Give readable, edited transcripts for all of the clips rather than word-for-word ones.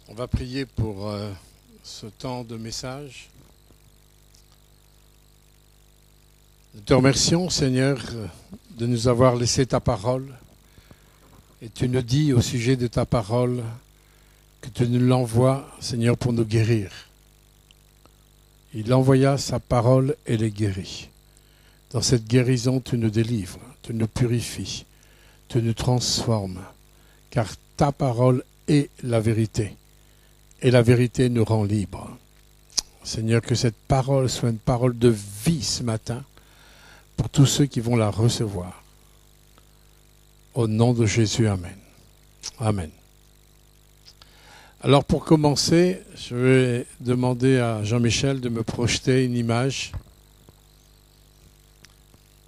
On va prier pour ce temps de message. Nous te remercions, Seigneur, de nous avoir laissé ta parole. Et tu nous dis au sujet de ta parole que tu nous l'envoies, Seigneur, pour nous guérir. Il envoya sa parole et les guérit. Dans cette guérison, tu nous délivres, tu nous purifies, tu nous transformes, car ta parole est la vérité. Et la vérité nous rend libres. Seigneur, que cette parole soit une parole de vie ce matin pour tous ceux qui vont la recevoir. Au nom de Jésus, Amen. Amen. Alors pour commencer, je vais demander à Jean-Michel de me projeter une image.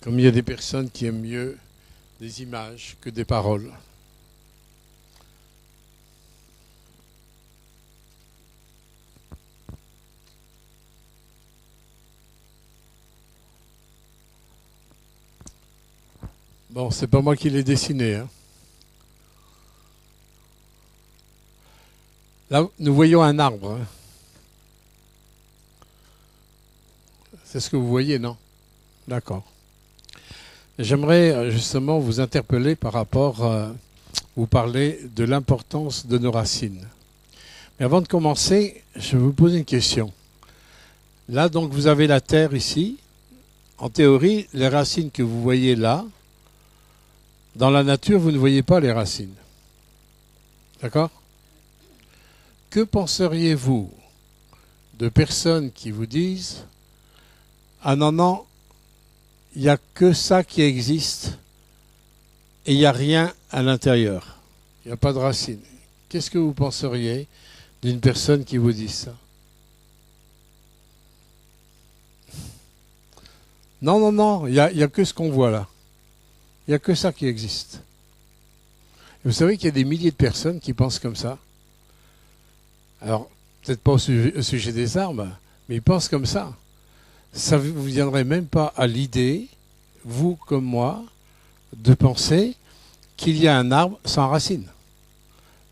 Comme il y a des personnes qui aiment mieux des images que des paroles. Bon, c'est pas moi qui l'ai dessiné. Hein. Là, nous voyons un arbre. Hein. C'est ce que vous voyez, non? D'accord. J'aimerais justement vous interpeller par rapport, vous parler de l'importance de nos racines. Mais avant de commencer, je vais vous poser une question. Là, donc, vous avez la terre ici. En théorie, les racines que vous voyez là, dans la nature, vous ne voyez pas les racines. D'accord? Que penseriez-vous de personnes qui vous disent « Ah non, non, il n'y a que ça qui existe et il n'y a rien à l'intérieur. Il n'y a pas de racines. » Qu'est-ce que vous penseriez d'une personne qui vous dit ça? Non, non, non, il n'y a que ce qu'on voit là. Il n'y a que ça qui existe. Et vous savez qu'il y a des milliers de personnes qui pensent comme ça. Alors, peut-être pas au sujet des arbres, mais ils pensent comme ça. Ça ne vous viendrait même pas à l'idée, vous comme moi, de penser qu'il y a un arbre sans racines.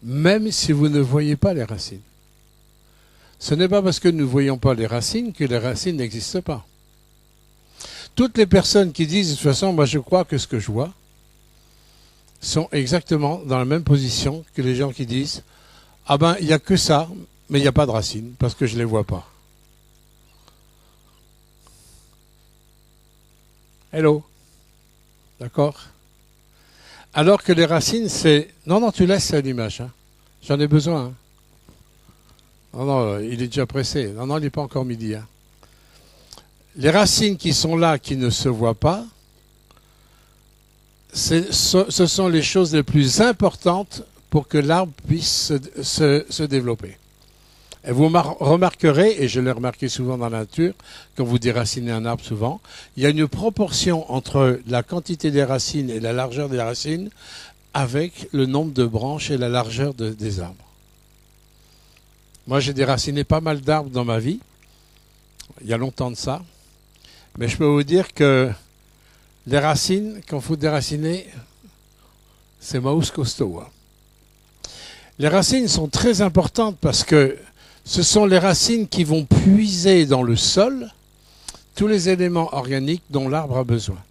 Même si vous ne voyez pas les racines. Ce n'est pas parce que nous ne voyons pas les racines que les racines n'existent pas. Toutes les personnes qui disent, de toute façon, moi je crois que ce que je vois, sont exactement dans la même position que les gens qui disent, ah ben, il n'y a que ça, mais il n'y a pas de racines, parce que je ne les vois pas. Hello. D'accord? Alors que les racines, c'est... Non, non, tu laisses l'image. Hein. J'en ai besoin. Hein. Non, non, il est déjà pressé. Non, non, il n'est pas encore midi. Hein. Les racines qui sont là, qui ne se voient pas, ce sont les choses les plus importantes pour que l'arbre puisse se développer. Et vous remarquerez, et je l'ai remarqué souvent dans la nature, quand vous déracinez un arbre souvent, il y a une proportion entre la quantité des racines et la largeur des racines avec le nombre de branches et la largeur des arbres. Moi, j'ai déraciné pas mal d'arbres dans ma vie, il y a longtemps de ça, mais je peux vous dire que les racines, quand il faut déraciner, c'est mouse costaud. Hein. Les racines sont très importantes parce que ce sont les racines qui vont puiser dans le sol tous les éléments organiques dont l'arbre a besoin.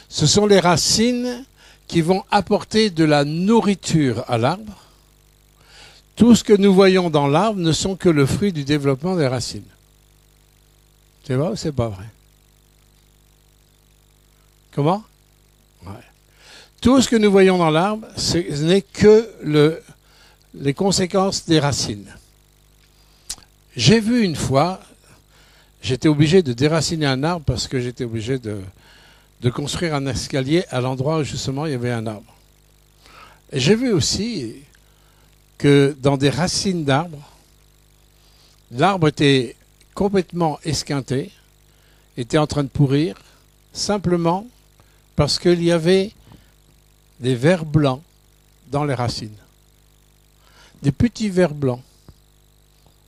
Ce sont les racines qui vont apporter de la nourriture à l'arbre. Tout ce que nous voyons dans l'arbre ne sont que le fruit du développement des racines. C'est vrai ou c'est pas vrai? Comment? Ouais. Tout ce que nous voyons dans l'arbre, ce n'est que les conséquences des racines. J'ai vu une fois, j'étais obligé de déraciner un arbre parce que j'étais obligé de construire un escalier à l'endroit où justement il y avait un arbre. Et j'ai vu aussi que dans des racines d'arbres, l'arbre était complètement esquinté, était en train de pourrir, simplement parce qu'il y avait des vers blancs dans les racines. Des petits vers blancs.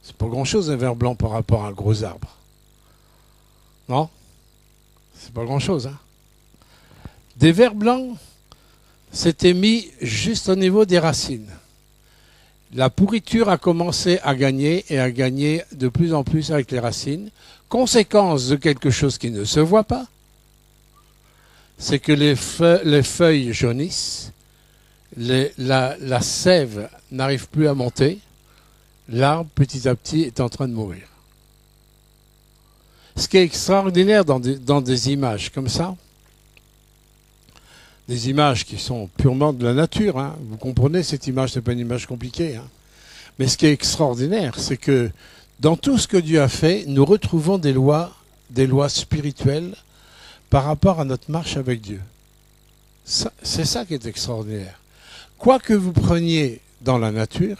C'est pas grand-chose un vers blanc par rapport à un gros arbre. Non? C'est pas grand-chose. Hein? Des vers blancs s'étaient mis juste au niveau des racines. La pourriture a commencé à gagner et à gagner de plus en plus avec les racines. Conséquence de quelque chose qui ne se voit pas, c'est que les feuilles jaunissent, la sève n'arrive plus à monter, l'arbre petit à petit est en train de mourir. Ce qui est extraordinaire dans des images comme ça, des images qui sont purement de la nature, hein. Vous comprenez, cette image, ce n'est pas une image compliquée. Hein. Mais ce qui est extraordinaire, c'est que dans tout ce que Dieu a fait, nous retrouvons des lois spirituelles par rapport à notre marche avec Dieu. C'est ça qui est extraordinaire. Quoi que vous preniez dans la nature,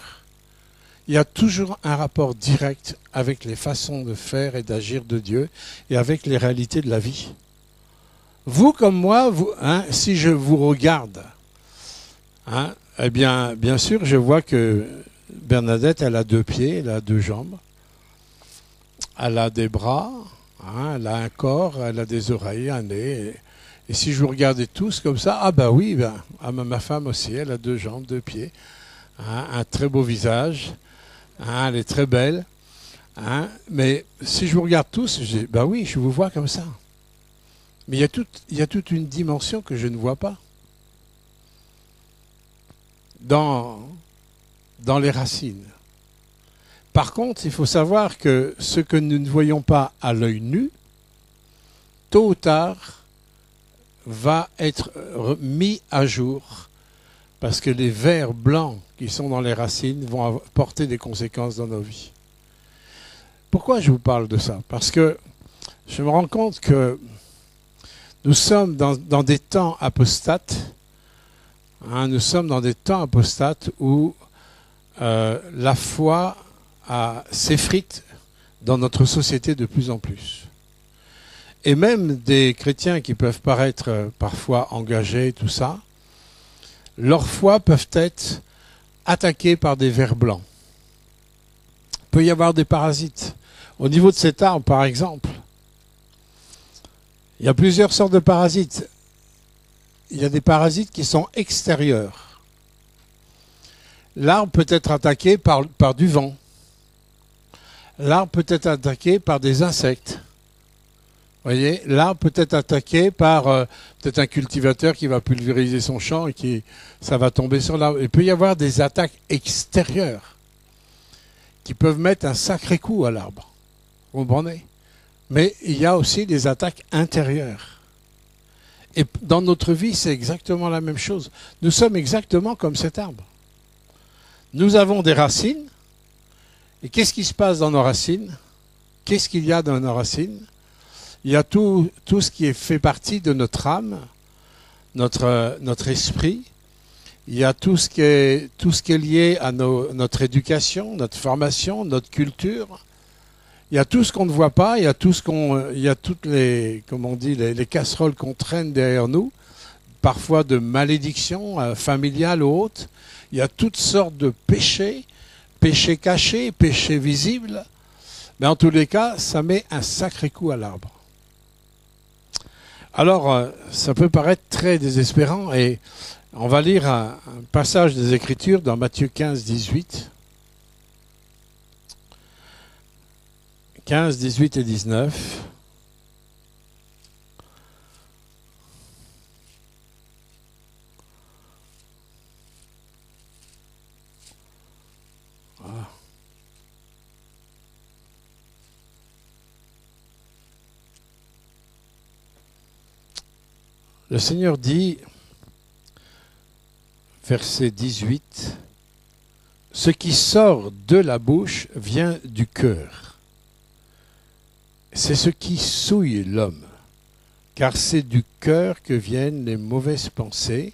il y a toujours un rapport direct avec les façons de faire et d'agir de Dieu et avec les réalités de la vie. Vous comme moi, si je vous regarde, eh bien sûr, je vois que Bernadette, elle a 2 pieds, elle a 2 jambes, elle a des bras, elle a un corps, elle a des oreilles, un nez. Et si je vous regardais tous comme ça, ma femme aussi, elle a 2 jambes, 2 pieds, un très beau visage, elle est très belle. Mais si je vous regarde tous, je dis, oui, je vous vois comme ça. Mais il y a toute une dimension que je ne vois pas. Dans les racines. Par contre, il faut savoir que ce que nous ne voyons pas à l'œil nu, tôt ou tard, va être mis à jour, parce que les vers blancs qui sont dans les racines vont porter des conséquences dans nos vies. Pourquoi je vous parle de ça? Parce que je me rends compte que nous sommes dans des temps apostates. Nous sommes dans des temps apostates où la foi s'effrite dans notre société de plus en plus. Et même des chrétiens qui peuvent paraître parfois engagés, tout ça, leur foi peuvent être attaquées par des vers blancs. Il peut y avoir des parasites. Au niveau de cet arbre, par exemple, il y a plusieurs sortes de parasites. Il y a des parasites qui sont extérieurs. L'arbre peut être attaqué par du vent. L'arbre peut être attaqué par des insectes. Vous voyez, l'arbre peut être attaqué par peut-être un cultivateur qui va pulvériser son champ et ça va tomber sur l'arbre. Il peut y avoir des attaques extérieures qui peuvent mettre un sacré coup à l'arbre. Vous comprenez? Mais il y a aussi des attaques intérieures. Et dans notre vie, c'est exactement la même chose. Nous sommes exactement comme cet arbre. Nous avons des racines. Et qu'est-ce qui se passe dans nos racines? Qu'est-ce qu'il y a dans nos racines? Il y a tout ce qui fait partie de notre âme, notre esprit. Il y a tout ce qui est lié à notre éducation, notre formation, notre culture. Il y a tout ce qu'on ne voit pas, il y a toutes les, comme on dit, les casseroles qu'on traîne derrière nous, parfois de malédictions familiales ou autres. Il y a toutes sortes de péchés, péchés cachés, péchés visibles. Mais en tous les cas, ça met un sacré coup à l'arbre. Alors, ça peut paraître très désespérant et on va lire un passage des Écritures dans Matthieu 15, 18. 15, 18 et 19. Voilà. Le Seigneur dit, verset 18, « Ce qui sort de la bouche vient du cœur. C'est ce qui souille l'homme, car c'est du cœur que viennent les mauvaises pensées,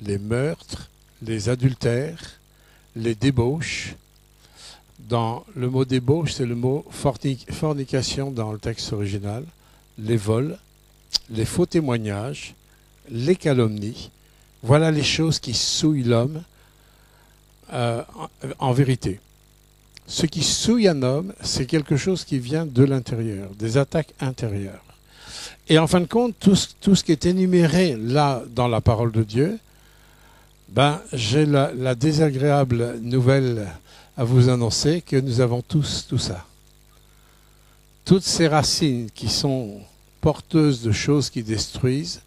les meurtres, les adultères, les débauches. » Dans le mot débauche, c'est le mot fornication dans le texte original, les vols, les faux témoignages, les calomnies. Voilà les choses qui souillent l'homme en vérité. Ce qui souille un homme, c'est quelque chose qui vient de l'intérieur, des attaques intérieures. Et en fin de compte, tout ce qui est énuméré là dans la parole de Dieu, J'ai la désagréable nouvelle à vous annoncer que nous avons tous tout ça. Toutes ces racines qui sont porteuses de choses qui détruisent,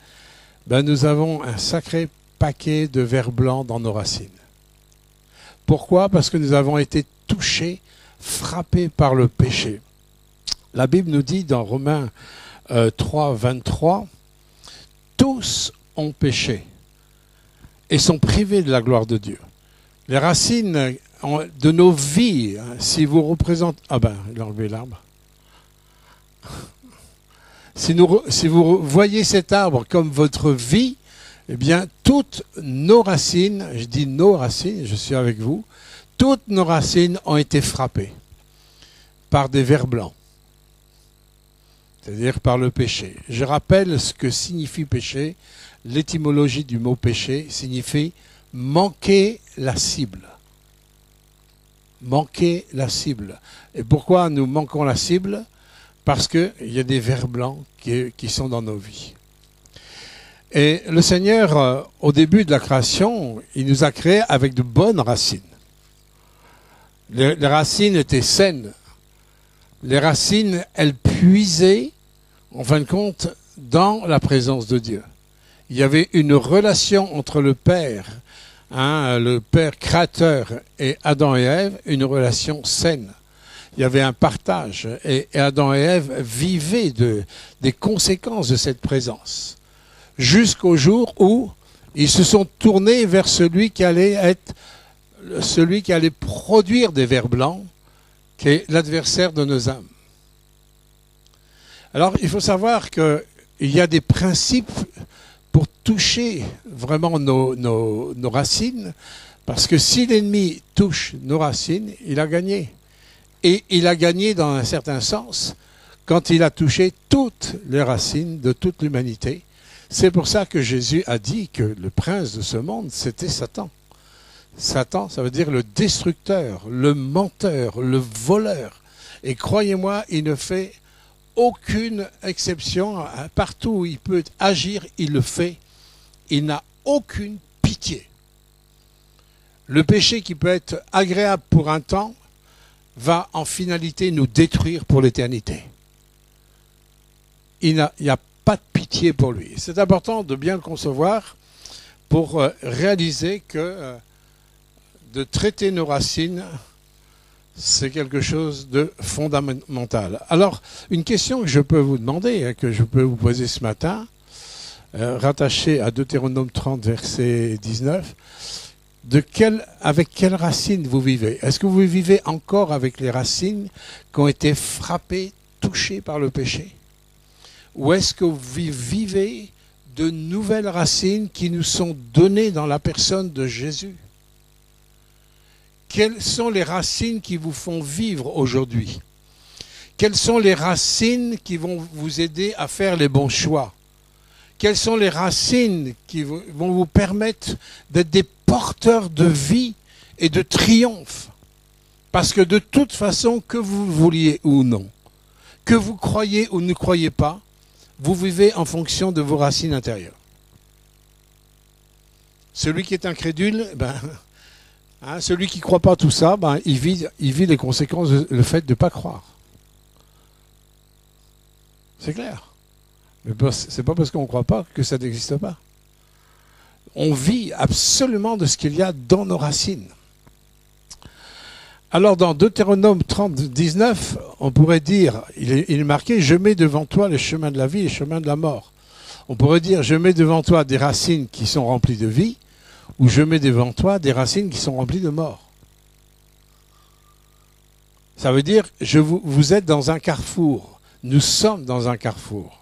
nous avons un sacré paquet de vers blancs dans nos racines. Pourquoi? Parce que nous avons été touchés, frappés par le péché. La Bible nous dit dans Romains 3, 23, « Tous ont péché et sont privés de la gloire de Dieu. » Les racines de nos vies, si vous représentez... il a enlevé l'arbre. Si vous voyez cet arbre comme votre vie, eh bien, toutes nos racines, je dis nos racines, je suis avec vous, toutes nos racines ont été frappées par des vers blancs, c'est-à-dire par le péché. Je rappelle ce que signifie péché. L'étymologie du mot péché signifie manquer la cible. Manquer la cible. Et pourquoi nous manquons la cible? Parce qu'il y a des vers blancs qui sont dans nos vies. Et le Seigneur, au début de la création, il nous a créés avec de bonnes racines. Les racines étaient saines. Les racines, elles puisaient, en fin de compte, dans la présence de Dieu. Il y avait une relation entre le Père créateur, et Adam et Ève, une relation saine. Il y avait un partage, et Adam et Ève vivaient des conséquences de cette présence. Jusqu'au jour où ils se sont tournés vers celui qui allait produire des vers blancs, qui est l'adversaire de nos âmes. Alors, il faut savoir qu'il y a des principes pour toucher vraiment nos racines, parce que si l'ennemi touche nos racines, il a gagné. Et il a gagné dans un certain sens quand il a touché toutes les racines de toute l'humanité. C'est pour ça que Jésus a dit que le prince de ce monde, c'était Satan. Satan, ça veut dire le destructeur, le menteur, le voleur. Et croyez-moi, il ne fait aucune exception. Partout où il peut agir, il le fait. Il n'a aucune pitié. Le péché qui peut être agréable pour un temps va en finalité nous détruire pour l'éternité. Il n'y a pas de pitié pour lui. C'est important de bien le concevoir pour réaliser que de traiter nos racines, c'est quelque chose de fondamental. Alors, une question que je peux vous demander, que je peux vous poser ce matin, rattachée à Deutéronome 30, verset 19, avec quelles racines vous vivez? Est-ce que vous vivez encore avec les racines qui ont été frappées, touchées par le péché? Ou est-ce que vous vivez de nouvelles racines qui nous sont données dans la personne de Jésus? Quelles sont les racines qui vous font vivre aujourd'hui? Quelles sont les racines qui vont vous aider à faire les bons choix? Quelles sont les racines qui vont vous permettre d'être des porteurs de vie et de triomphe? Parce que de toute façon, que vous vouliez ou non, que vous croyez ou ne croyez pas, vous vivez en fonction de vos racines intérieures. Celui qui est incrédule, celui qui ne croit pas tout ça, il vit les conséquences du fait de ne pas croire. C'est clair. Mais ce n'est pas parce qu'on ne croit pas que ça n'existe pas. On vit absolument de ce qu'il y a dans nos racines. Alors dans Deutéronome 30, 19, on pourrait dire, il est marqué « Je mets devant toi les chemins de la vie et les chemins de la mort ». On pourrait dire « Je mets devant toi des racines qui sont remplies de vie » ou « Je mets devant toi des racines qui sont remplies de mort ». Ça veut dire vous êtes dans un carrefour. Nous sommes dans un carrefour.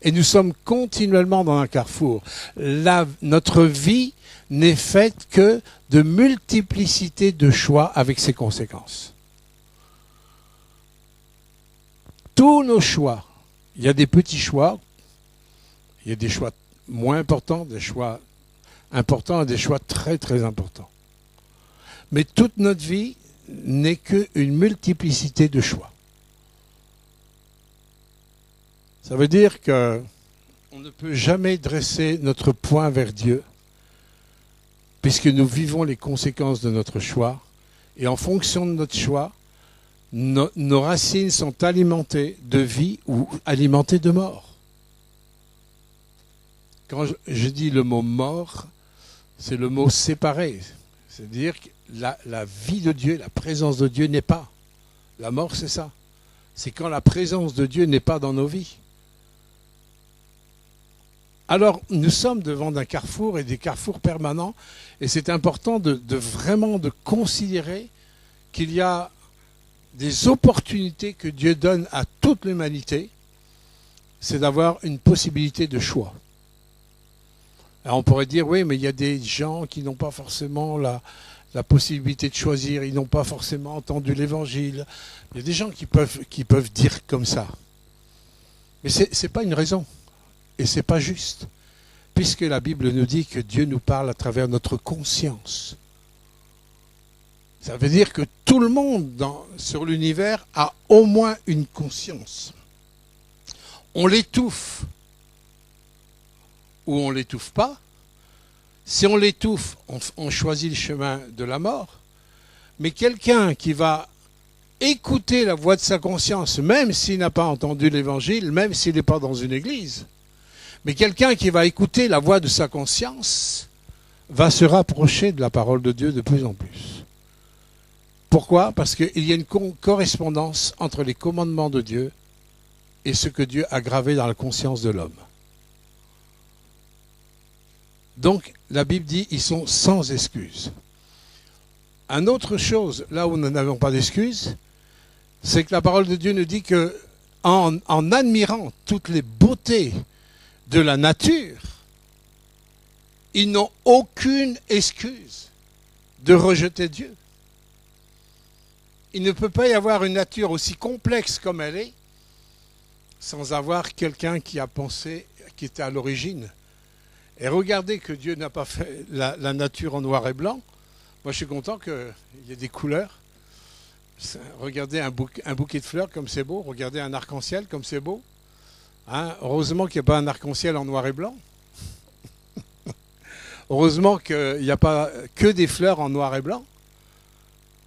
Et nous sommes continuellement dans un carrefour. Notre vie n'est faite que de multiplicité de choix avec ses conséquences. Tous nos choix, il y a des petits choix, il y a des choix moins importants, des choix importants et des choix très très importants. Mais toute notre vie n'est qu'une multiplicité de choix. Ça veut dire qu'on ne peut jamais dresser notre poing vers Dieu, puisque nous vivons les conséquences de notre choix, et en fonction de notre choix, nos racines sont alimentées de vie ou alimentées de mort. Quand je dis le mot mort, c'est le mot séparé. C'est-à-dire que la vie de Dieu, la présence de Dieu n'est pas. La mort, c'est ça. C'est quand la présence de Dieu n'est pas dans nos vies. Alors, nous sommes devant un carrefour et des carrefours permanents, et c'est important de vraiment de considérer qu'il y a des opportunités que Dieu donne à toute l'humanité, c'est d'avoir une possibilité de choix. Alors on pourrait dire, oui, mais il y a des gens qui n'ont pas forcément la possibilité de choisir, ils n'ont pas forcément entendu l'Évangile. Il y a des gens qui peuvent dire comme ça. Mais ce n'est pas une raison, et ce n'est pas juste, puisque la Bible nous dit que Dieu nous parle à travers notre conscience. Ça veut dire que tout le monde sur l'univers a au moins une conscience. On l'étouffe ou on ne l'étouffe pas. Si on l'étouffe, on choisit le chemin de la mort. Mais quelqu'un qui va écouter la voix de sa conscience, même s'il n'a pas entendu l'Évangile, même s'il n'est pas dans une église, mais quelqu'un qui va écouter la voix de sa conscience va se rapprocher de la parole de Dieu de plus en plus. Pourquoi? Parce qu'il y a une correspondance entre les commandements de Dieu et ce que Dieu a gravé dans la conscience de l'homme. Donc, la Bible dit ils sont sans excuse. Une autre chose, là où nous n'avons pas d'excuse, c'est que la parole de Dieu nous dit que en admirant toutes les beautés de la nature, ils n'ont aucune excuse de rejeter Dieu. Il ne peut pas y avoir une nature aussi complexe comme elle est sans avoir quelqu'un qui a pensé, qui était à l'origine. Et regardez que Dieu n'a pas fait la nature en noir et blanc. Moi, je suis content qu'il y ait des couleurs. Regardez un bouquet de fleurs comme c'est beau. Regardez un arc-en-ciel comme c'est beau. Hein? Heureusement qu'il n'y a pas un arc-en-ciel en noir et blanc. Heureusement qu'il n'y a pas que des fleurs en noir et blanc.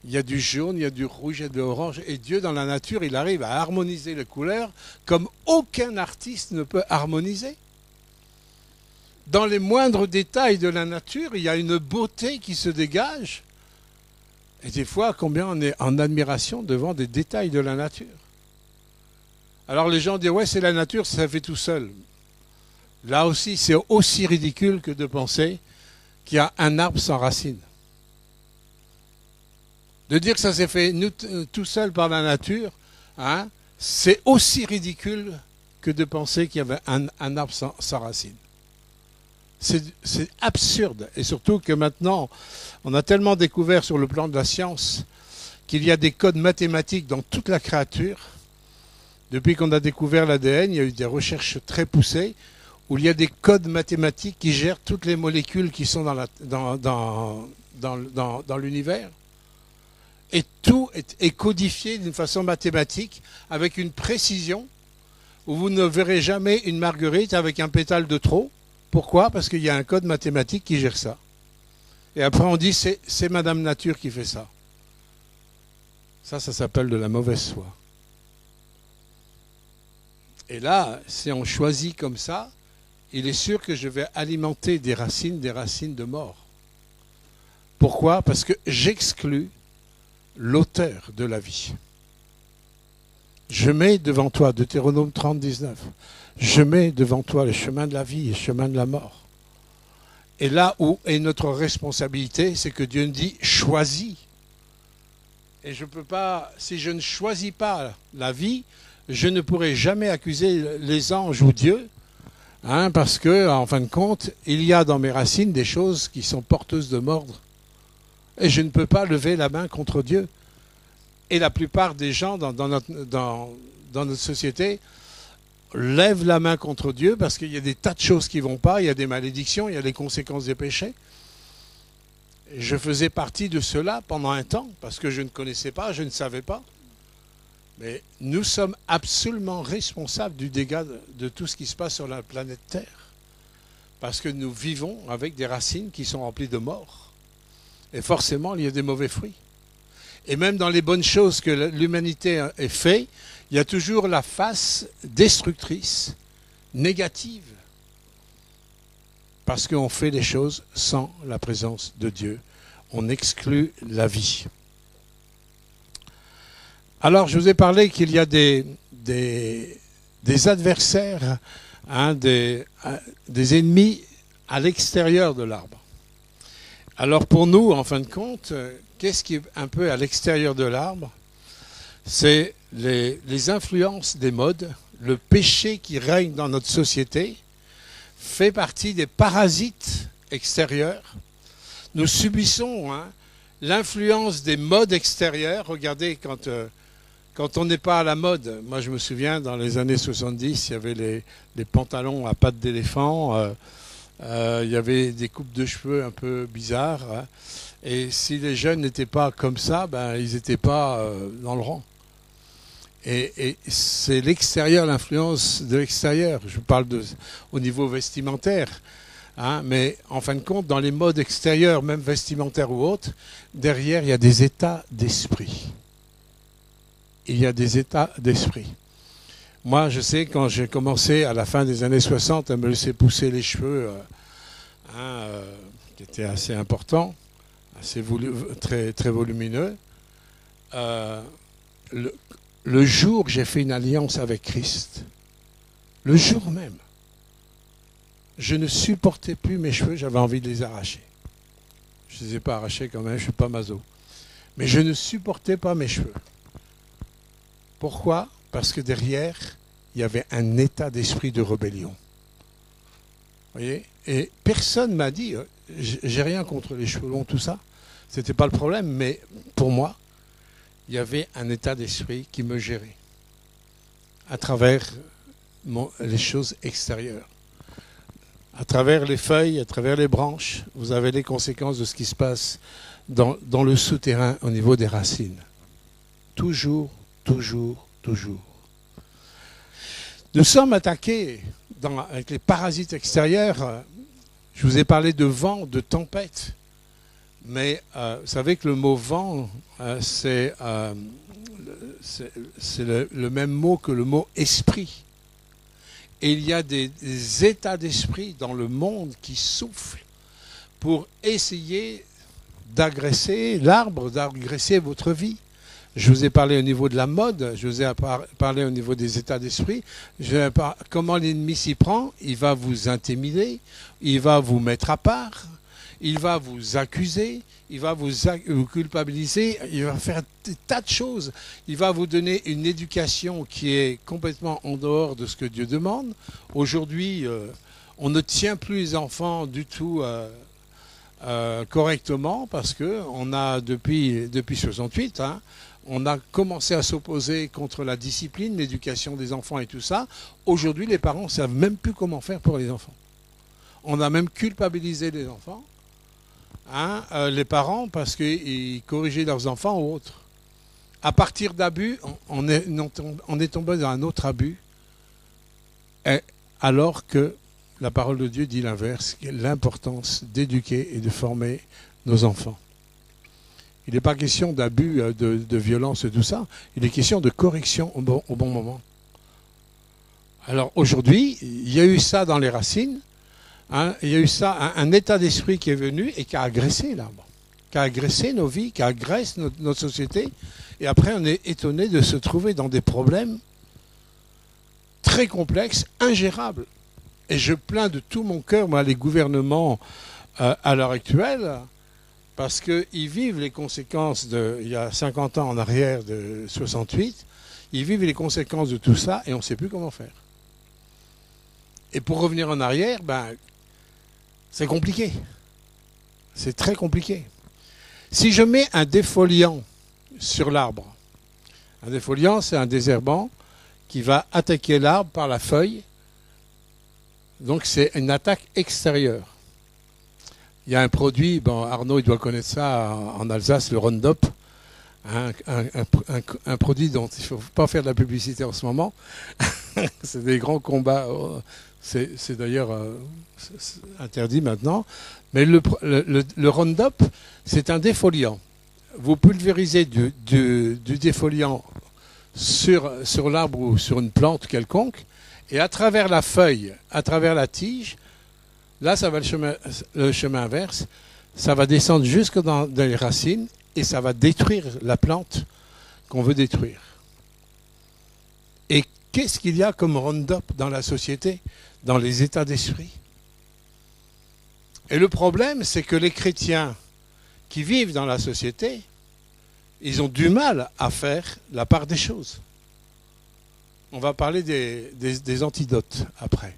Il y a du jaune, il y a du rouge, il y a de l'orange. Et Dieu, dans la nature, il arrive à harmoniser les couleurs comme aucun artiste ne peut harmoniser. Dans les moindres détails de la nature, il y a une beauté qui se dégage. Et des fois, combien on est en admiration devant des détails de la nature. Alors les gens disent, ouais, c'est la nature, ça fait tout seul. Là aussi, c'est aussi ridicule que de penser qu'il y a un arbre sans racines. De dire que ça s'est fait tout seul par la nature, hein, c'est aussi ridicule que de penser qu'il y avait un arbre sans racines. C'est absurde. Et surtout que maintenant, on a tellement découvert sur le plan de la science qu'il y a des codes mathématiques dans toute la créature. Depuis qu'on a découvert l'ADN, il y a eu des recherches très poussées où il y a des codes mathématiques qui gèrent toutes les molécules qui sont dans l'univers. Et tout est codifié d'une façon mathématique avec une précision où vous ne verrez jamais une marguerite avec un pétale de trop. Pourquoi? Parce qu'il y a un code mathématique qui gère ça. Et après on dit c'est Madame Nature qui fait ça. Ça s'appelle de la mauvaise foi. Et là, si on choisit comme ça, il est sûr que je vais alimenter des racines de mort. Pourquoi? Parce que j'exclus l'auteur de la vie. Je mets devant toi, Deutéronome 30, 19, je mets devant toi le chemin de la vie et le chemin de la mort. Et là où est notre responsabilité, c'est que Dieu nous dit, choisis. Et je ne peux pas, si je ne choisis pas la vie, je ne pourrai jamais accuser les anges ou Dieu, hein, parce que, en fin de compte, il y a dans mes racines des choses qui sont porteuses de mort. Et je ne peux pas lever la main contre Dieu. Et la plupart des gens dans notre société lèvent la main contre Dieu parce qu'il y a des tas de choses qui ne vont pas, il y a des malédictions, il y a les conséquences des péchés. Et je faisais partie de cela pendant un temps parce que je ne connaissais pas, je ne savais pas. Mais nous sommes absolument responsables du dégât de tout ce qui se passe sur la planète Terre. Parce que nous vivons avec des racines qui sont remplies de mort. Et forcément, il y a des mauvais fruits. Et même dans les bonnes choses que l'humanité a fait, il y a toujours la face destructrice, négative. Parce qu'on fait les choses sans la présence de Dieu. On exclut la vie. Alors, je vous ai parlé qu'il y a des adversaires, hein, des ennemis à l'extérieur de l'arbre. Alors, pour nous, en fin de compte, qu'est-ce qui est un peu à l'extérieur de l'arbre? C'est les influences des modes, le péché qui règne dans notre société, fait partie des parasites extérieurs. Nous subissons l'influence des modes extérieurs. Regardez, quand on n'est pas à la mode, moi je me souviens, dans les années 70, il y avait les pantalons à pattes d'éléphant, il y avait des coupes de cheveux un peu bizarres, hein, et si les jeunes n'étaient pas comme ça, ben, ils n'étaient pas dans le rang. Et c'est l'extérieur, l'influence de l'extérieur. Je parle au niveau vestimentaire. Hein, mais en fin de compte, dans les modes extérieurs, même vestimentaires ou autres, derrière, il y a des états d'esprit. Il y a des états d'esprit. Moi, je sais, quand j'ai commencé à la fin des années 60 à me laisser pousser les cheveux, qui étaient assez importants, assez très, très volumineux, le jour que j'ai fait une alliance avec Christ, le jour même, je ne supportais plus mes cheveux, j'avais envie de les arracher. Je ne les ai pas arrachés quand même, je ne suis pas maso. Mais je ne supportais pas mes cheveux. Pourquoi? Parce que derrière, il y avait un état d'esprit de rébellion. Vous voyez? Et personne ne m'a dit, j'ai rien contre les cheveux longs, tout ça. Ce n'était pas le problème, mais pour moi, il y avait un état d'esprit qui me gérait à travers les choses extérieures. À travers les feuilles, à travers les branches, vous avez les conséquences de ce qui se passe dans le souterrain au niveau des racines. Toujours, toujours, toujours. Nous sommes attaqués avec les parasites extérieurs. Je vous ai parlé de vent, de tempête. Mais vous savez que le mot vent, c'est le même mot que le mot esprit. Et il y a des états d'esprit dans le monde qui soufflent pour essayer d'agresser l'arbre, d'agresser votre vie. Je vous ai parlé au niveau de la mode, je vous ai parlé au niveau des états d'esprit. Comment l'ennemi s'y prend? Il va vous intimider, il va vous mettre à part. Il va vous accuser, il va vous culpabiliser, il va faire des tas de choses. Il va vous donner une éducation qui est complètement en dehors de ce que Dieu demande. Aujourd'hui, on ne tient plus les enfants du tout correctement parce qu'on a, depuis 68, on a commencé à s'opposer contre la discipline, l'éducation des enfants et tout ça. Aujourd'hui, les parents ne savent même plus comment faire pour les enfants. On a même culpabilisé les enfants. Les parents parce qu'ils corrigeaient leurs enfants ou autres. À partir d'abus, on est tombé dans un autre abus, alors que la parole de Dieu dit l'inverse, l'importance d'éduquer et de former nos enfants. Il n'est pas question d'abus, de violence et tout ça, il est question de correction au bon moment. Alors aujourd'hui, il y a eu ça dans les racines. Il y a eu ça, un état d'esprit qui est venu et qui a agressé l'arbre, qui a agressé nos vies, qui agresse notre société. Et après, on est étonné de se trouver dans des problèmes très complexes, ingérables. Et je plains de tout mon cœur, moi, les gouvernements à l'heure actuelle, parce qu'ils vivent les conséquences il y a 50 ans en arrière de 68, ils vivent les conséquences de tout ça et on ne sait plus comment faire. Et pour revenir en arrière, c'est compliqué. C'est très compliqué. Si je mets un défoliant sur l'arbre, un défoliant, c'est un désherbant qui va attaquer l'arbre par la feuille. Donc c'est une attaque extérieure. Il y a un produit, Arnaud il doit connaître ça en Alsace, le Roundup. un produit dont il ne faut pas faire de la publicité en ce moment. C'est des grands combats. C'est d'ailleurs interdit maintenant. Mais le Roundup, c'est un défoliant. Vous pulvérisez du défoliant sur l'arbre ou sur une plante quelconque, et à travers la feuille, à travers la tige, là, ça va le chemin inverse, ça va descendre jusque dans les racines, et ça va détruire la plante qu'on veut détruire. Et qu'est-ce qu'il y a comme Roundup dans la société, dans les états d'esprit? Et le problème, c'est que les chrétiens qui vivent dans la société, ils ont du mal à faire la part des choses. On va parler des antidotes après.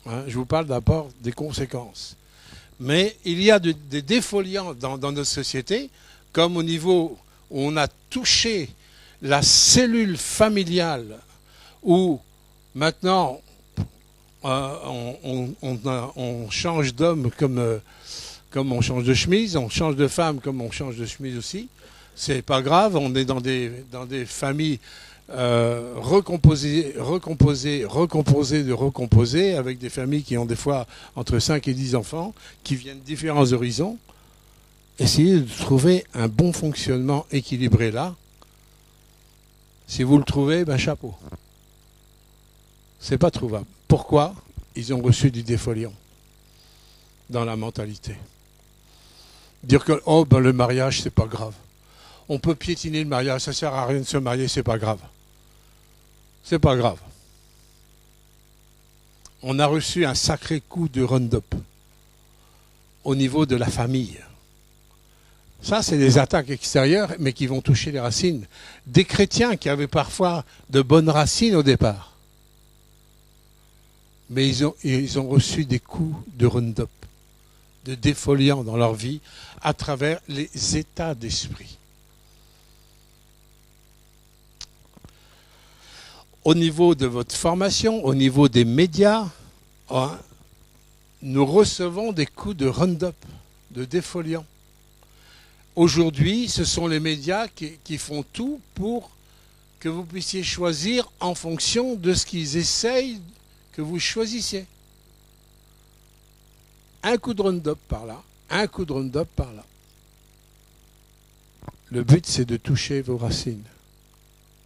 Hein, je vous parle d'abord des conséquences. Mais il y a des défoliants dans notre société, comme au niveau où on a touché la cellule familiale, où maintenant on change d'homme comme on change de chemise, on change de femme comme on change de chemise aussi. C'est pas grave, on est dans des familles recomposées, avec des familles qui ont des fois entre 5 et 10 enfants, qui viennent de différents horizons. Essayez de trouver un bon fonctionnement équilibré là. Si vous le trouvez, ben chapeau. C'est pas trouvable. Pourquoi? Ils ont reçu du défoliant dans la mentalité. Dire que le mariage, c'est pas grave. On peut piétiner le mariage, ça sert à rien de se marier, c'est pas grave. C'est pas grave. On a reçu un sacré coup de Roundup au niveau de la famille. Ça, c'est des attaques extérieures, mais qui vont toucher les racines. Des chrétiens qui avaient parfois de bonnes racines au départ. Mais ils ont reçu des coups de Roundup, de défoliant dans leur vie, à travers les états d'esprit. Au niveau de votre formation, au niveau des médias, nous recevons des coups de Roundup, de défoliant. Aujourd'hui, ce sont les médias qui font tout pour que vous puissiez choisir en fonction de ce qu'ils essayent que vous choisissiez. Un coup de Roundup par là, un coup de Roundup par là. Le but, c'est de toucher vos racines.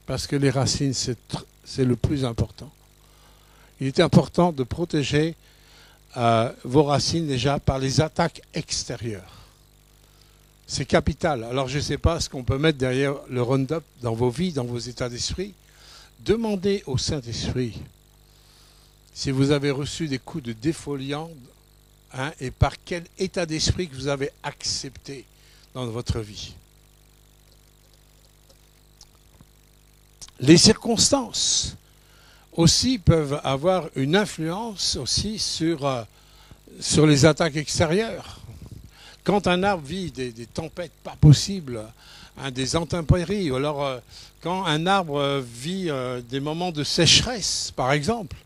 Parce que les racines, c'est le plus important. Il est important de protéger vos racines déjà par les attaques extérieures. C'est capital. Alors je ne sais pas ce qu'on peut mettre derrière le Roundup dans vos vies, dans vos états d'esprit. Demandez au Saint-Esprit si vous avez reçu des coups de défoliant, et par quel état d'esprit que vous avez accepté dans votre vie. Les circonstances aussi peuvent avoir une influence aussi sur les attaques extérieures. Quand un arbre vit des tempêtes pas possibles, des intempéries, ou alors quand un arbre vit des moments de sécheresse, par exemple,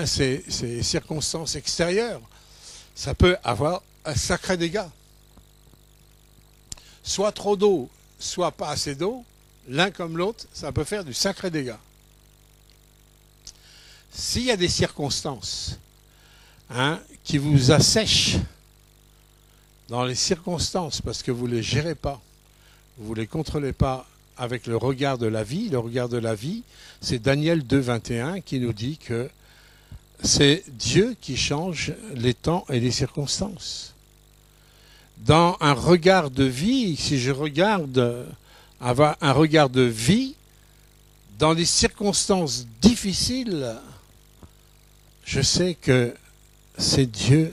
ces circonstances extérieures, ça peut avoir un sacré dégât. Soit trop d'eau, soit pas assez d'eau, l'un comme l'autre, ça peut faire du sacré dégât. S'il y a des circonstances qui vous assèchent dans les circonstances parce que vous ne les gérez pas, vous ne les contrôlez pas avec le regard de la vie, c'est Daniel 2,21 qui nous dit que c'est Dieu qui change les temps et les circonstances. Dans un regard de vie, si je regarde avoir un regard de vie, dans les circonstances difficiles, je sais que c'est Dieu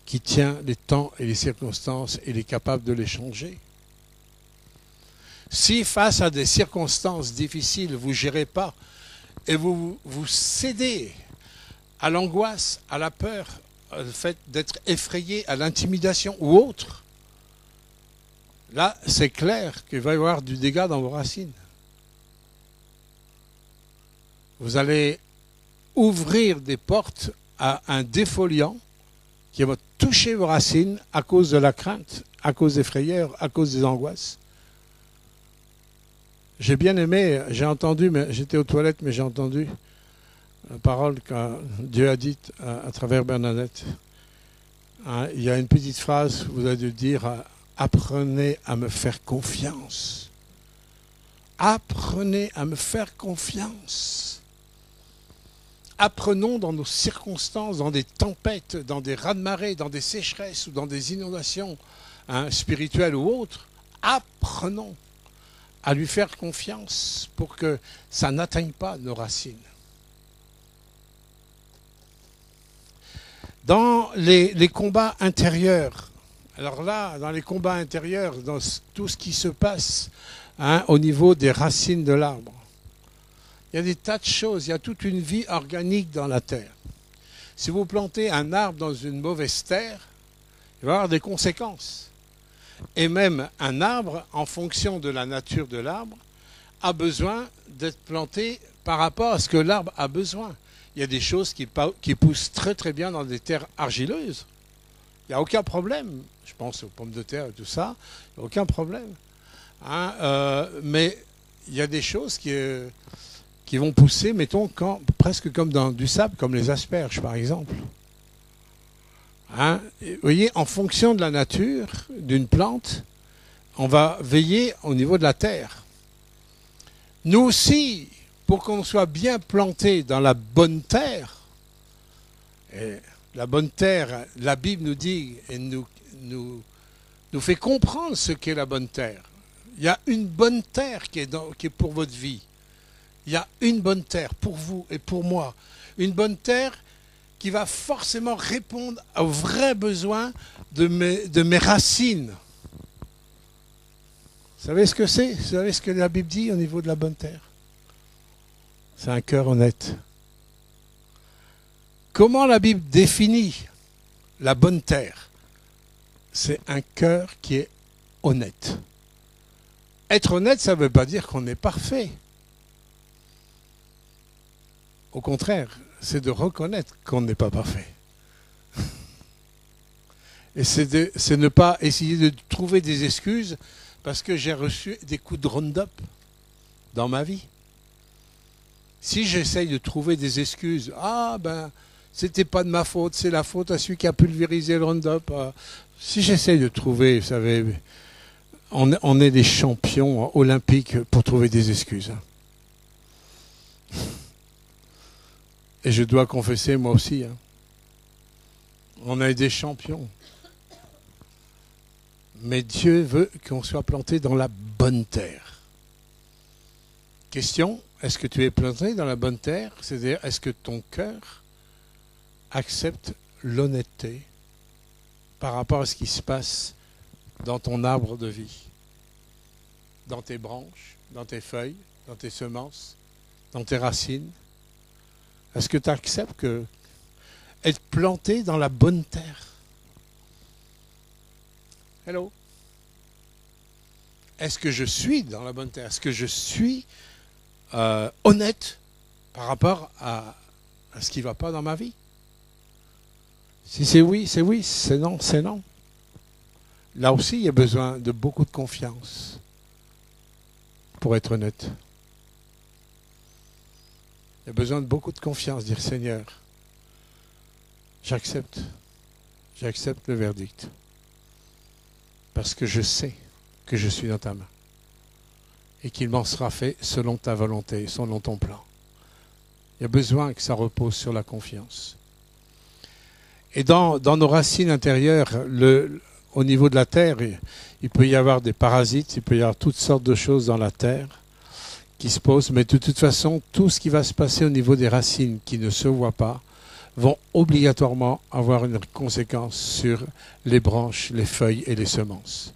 qui tient les temps et les circonstances et est capable de les changer. Si face à des circonstances difficiles, vous ne gérez pas et vous cédez à l'angoisse, à la peur, au fait d'être effrayé, à l'intimidation ou autre, là, c'est clair qu'il va y avoir du dégât dans vos racines. Vous allez ouvrir des portes à un défoliant qui va toucher vos racines à cause de la crainte, à cause des frayeurs, à cause des angoisses. J'ai bien aimé, j'ai entendu, mais j'étais aux toilettes, mais j'ai entendu la parole que Dieu a dite à travers Bernadette. Hein, il y a une petite phrase, vous avez dû dire, apprenez à me faire confiance. Apprenez à me faire confiance. Apprenons dans nos circonstances, dans des tempêtes, dans des raz-de-marée, dans des sécheresses ou dans des inondations spirituelles ou autres. Apprenons à lui faire confiance pour que ça n'atteigne pas nos racines. Dans les combats intérieurs, alors là, dans les combats intérieurs, dans tout ce qui se passe au niveau des racines de l'arbre, il y a des tas de choses, il y a toute une vie organique dans la terre. Si vous plantez un arbre dans une mauvaise terre, il va y avoir des conséquences. Et même un arbre, en fonction de la nature de l'arbre, a besoin d'être planté par rapport à ce que l'arbre a besoin. Il y a des choses qui poussent très très bien dans des terres argileuses. Il n'y a aucun problème. Je pense aux pommes de terre et tout ça. Il n'y a aucun problème. Mais il y a des choses qui vont pousser, mettons, presque comme dans du sable, comme les asperges par exemple. Vous voyez, en fonction de la nature d'une plante, on va veiller au niveau de la terre. Nous aussi, pour qu'on soit bien planté dans la bonne terre, et la bonne terre, la Bible nous dit et nous fait comprendre ce qu'est la bonne terre. Il y a une bonne terre qui est pour votre vie. Il y a une bonne terre pour vous et pour moi. Une bonne terre qui va forcément répondre aux vrais besoins de mes racines. Vous savez ce que c'est? Vous savez ce que la Bible dit au niveau de la bonne terre? C'est un cœur honnête. Comment la Bible définit la bonne terre? C'est un cœur qui est honnête. Être honnête, ça ne veut pas dire qu'on est parfait. Au contraire, c'est de reconnaître qu'on n'est pas parfait. Et c'est ne pas essayer de trouver des excuses parce que j'ai reçu des coups de Roundup dans ma vie. Si j'essaye de trouver des excuses, c'était pas de ma faute, c'est la faute à celui qui a pulvérisé le Roundup. Si j'essaye de trouver, vous savez, on est des champions olympiques pour trouver des excuses. Et je dois confesser, moi aussi, on est des champions. Mais Dieu veut qu'on soit planté dans la bonne terre. Question, est-ce que tu es planté dans la bonne terre? C'est-à-dire, est-ce que ton cœur accepte l'honnêteté par rapport à ce qui se passe dans ton arbre de vie, dans tes branches, dans tes feuilles, dans tes semences, dans tes racines? Est-ce que tu acceptes être planté dans la bonne terre? Hello? Est-ce que je suis dans la bonne terre? Est-ce que je suis honnête par rapport à ce qui ne va pas dans ma vie? Si c'est oui, c'est oui. C'est non, c'est non. Là aussi, il y a besoin de beaucoup de confiance pour être honnête. Il y a besoin de beaucoup de confiance, dire Seigneur, j'accepte le verdict. Parce que je sais que je suis dans ta main. Et qu'il m'en sera fait selon ta volonté, selon ton plan. Il y a besoin que ça repose sur la confiance. Et dans nos racines intérieures, au niveau de la terre, il peut y avoir des parasites, il peut y avoir toutes sortes de choses dans la terre qui se posent, mais de toute façon, tout ce qui va se passer au niveau des racines qui ne se voient pas vont obligatoirement avoir une conséquence sur les branches, les feuilles et les semences.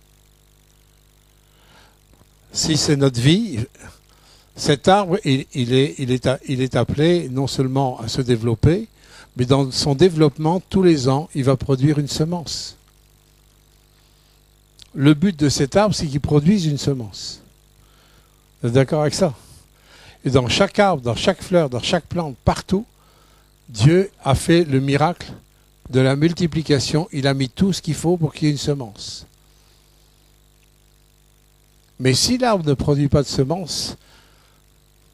Si c'est notre vie, cet arbre, il est appelé non seulement à se développer, mais dans son développement, tous les ans, il va produire une semence. Le but de cet arbre, c'est qu'il produise une semence. Vous êtes d'accord avec ça? Et dans chaque arbre, dans chaque fleur, dans chaque plante, partout, Dieu a fait le miracle de la multiplication. Il a mis tout ce qu'il faut pour qu'il y ait une semence. Mais si l'arbre ne produit pas de semences,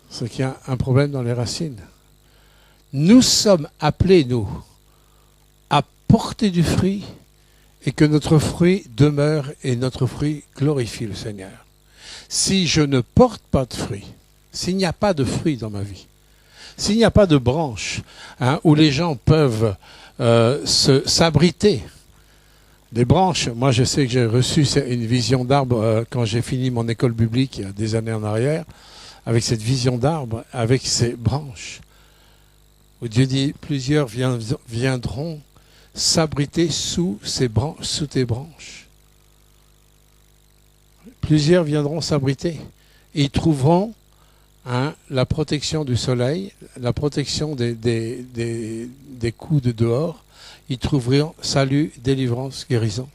c'est qu'il y a un problème dans les racines. Nous sommes appelés, nous, à porter du fruit et que notre fruit demeure et notre fruit glorifie le Seigneur. Si je ne porte pas de fruit, s'il n'y a pas de fruit dans ma vie, s'il n'y a pas de branche où les gens peuvent s'abriter, des branches, moi je sais que j'ai reçu une vision d'arbre quand j'ai fini mon école biblique il y a des années en arrière, avec cette vision d'arbre, avec ces branches, où Dieu dit, plusieurs viendront s'abriter sous tes branches. Plusieurs viendront s'abriter. Et ils trouveront la protection du soleil, la protection des coups de dehors. Ils trouveront salut, délivrance, guérison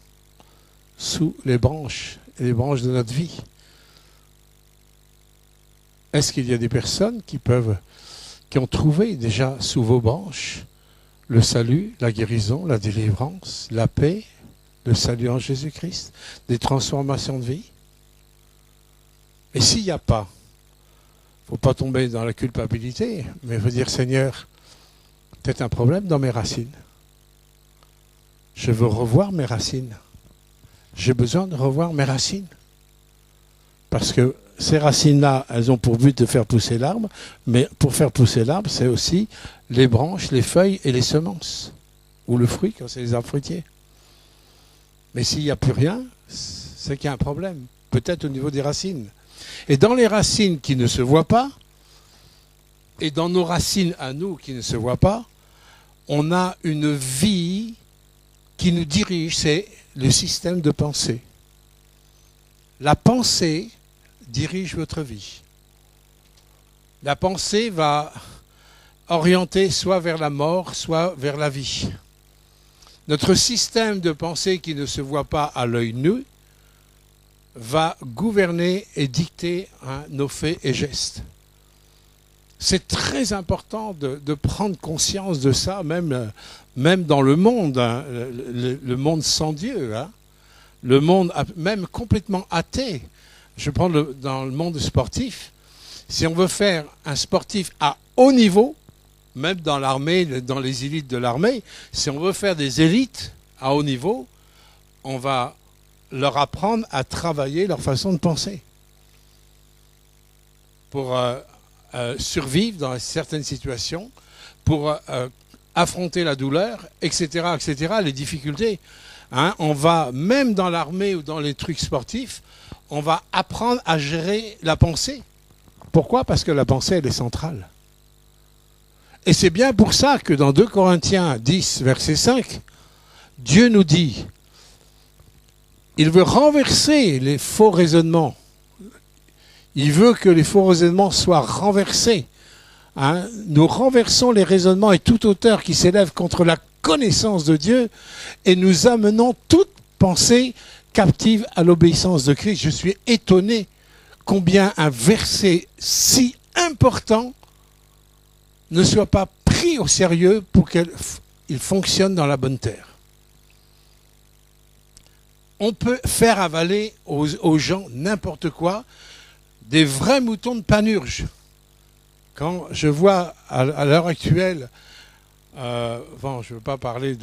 sous les branches de notre vie. Est-ce qu'il y a des personnes qui ont trouvé déjà sous vos branches le salut, la guérison, la délivrance, la paix, le salut en Jésus-Christ, des transformations de vie? Et s'il n'y a pas, il ne faut pas tomber dans la culpabilité, mais il faut dire, Seigneur, peut-être un problème dans mes racines. Je veux revoir mes racines. J'ai besoin de revoir mes racines. Parce que ces racines-là, elles ont pour but de faire pousser l'arbre, mais pour faire pousser l'arbre, c'est aussi les branches, les feuilles et les semences. Ou le fruit, quand c'est les arbres fruitiers. Mais s'il n'y a plus rien, c'est qu'il y a un problème. Peut-être au niveau des racines. Et dans les racines qui ne se voient pas, et dans nos racines à nous qui ne se voient pas, on a une vie qui nous dirige, c'est le système de pensée. La pensée dirige votre vie. La pensée va orienter soit vers la mort, soit vers la vie. Notre système de pensée qui ne se voit pas à l'œil nu va gouverner et dicter nos faits et gestes. C'est très important de prendre conscience de ça, même dans le monde, le monde sans Dieu, le monde même complètement athée. Je prends dans le monde sportif, si on veut faire un sportif à haut niveau, même dans l'armée, dans les élites de l'armée, si on veut faire des élites à haut niveau, on va leur apprendre à travailler leur façon de penser pour survivre dans certaines situations, pour affronter la douleur, etc., etc., les difficultés. On va, même dans l'armée ou dans les trucs sportifs, on va apprendre à gérer la pensée. Pourquoi? Parce que la pensée, elle est centrale. Et c'est bien pour ça que dans 2 Corinthiens 10, verset 5, Dieu nous dit, il veut renverser les faux raisonnements. Il veut que les faux raisonnements soient renversés. Nous renversons les raisonnements et toute hauteur qui s'élève contre la connaissance de Dieu et nous amenons toute pensée captive à l'obéissance de Christ. Je suis étonné combien un verset si important ne soit pas pris au sérieux pour qu'il fonctionne dans la bonne terre. On peut faire avaler aux gens n'importe quoi, des vrais moutons de Panurge. Quand je vois à l'heure actuelle, je ne veux pas parler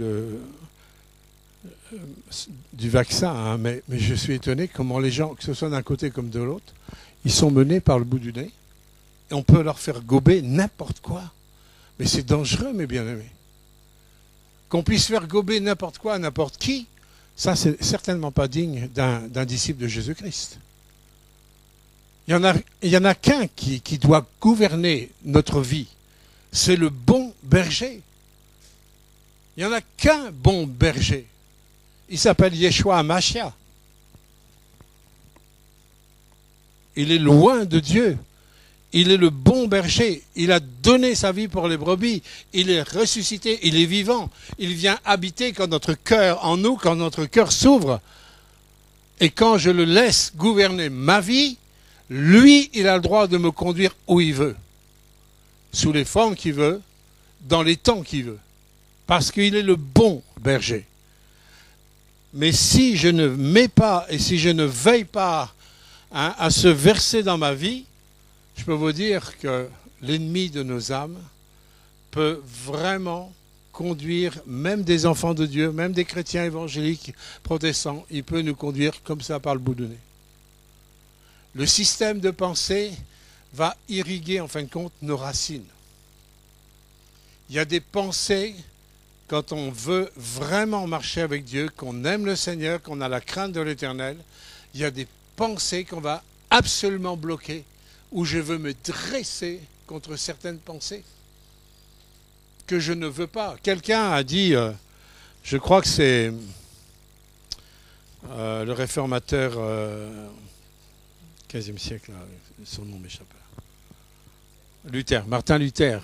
du vaccin, mais je suis étonné comment les gens, que ce soit d'un côté comme de l'autre, ils sont menés par le bout du nez. Et on peut leur faire gober n'importe quoi. Mais c'est dangereux, mes bien-aimés. Qu'on puisse faire gober n'importe quoi à n'importe qui, ça, c'est certainement pas digne d'un disciple de Jésus-Christ. Il y en a qu'un qui doit gouverner notre vie. C'est le bon berger. Il n'y en a qu'un bon berger. Il s'appelle Yeshua HaMashiach. Il est loin de Dieu. Il est le bon berger. Il a donné sa vie pour les brebis. Il est ressuscité. Il est vivant. Il vient habiter quand notre cœur, en nous, quand notre cœur s'ouvre. Et quand je le laisse gouverner ma vie, lui, il a le droit de me conduire où il veut. Sous les formes qu'il veut, dans les temps qu'il veut. Parce qu'il est le bon berger. Mais si je ne mets pas et si je ne veille pas à se verser dans ma vie, je peux vous dire que l'ennemi de nos âmes peut vraiment conduire même des enfants de Dieu, même des chrétiens évangéliques protestants, il peut nous conduire comme ça par le bout du nez. Le système de pensée va irriguer en fin de compte nos racines. Il y a des pensées, quand on veut vraiment marcher avec Dieu, qu'on aime le Seigneur, qu'on a la crainte de l'Éternel, il y a des pensées qu'on va absolument bloquer, où je veux me dresser contre certaines pensées que je ne veux pas. Quelqu'un a dit, je crois que c'est le réformateur 15e siècle, son nom m'échappe. Luther, Martin Luther.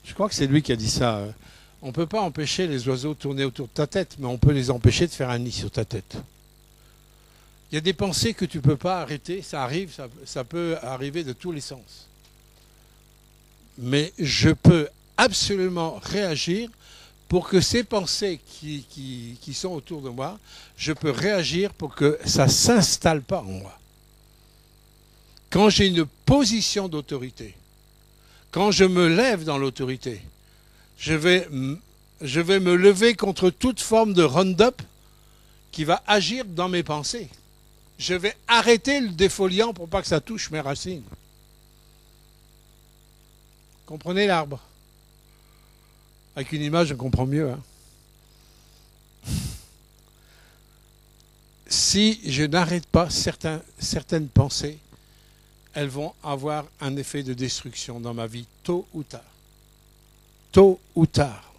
Je crois que c'est lui qui a dit ça. On ne peut pas empêcher les oiseaux de tourner autour de ta tête, mais on peut les empêcher de faire un nid sur ta tête. Il y a des pensées que tu ne peux pas arrêter, ça arrive, ça peut arriver de tous les sens. Mais je peux absolument réagir pour que ces pensées qui sont autour de moi, je peux réagir pour que ça ne s'installe pas en moi. Quand j'ai une position d'autorité, quand je me lève dans l'autorité, je vais me lever contre toute forme de round-up qui va agir dans mes pensées. Je vais arrêter le défoliant pour pas que ça touche mes racines. Comprenez l'arbre? Avec une image, on comprend mieux. Hein? Si je n'arrête pas certaines pensées, elles vont avoir un effet de destruction dans ma vie, tôt ou tard. Tôt ou tard.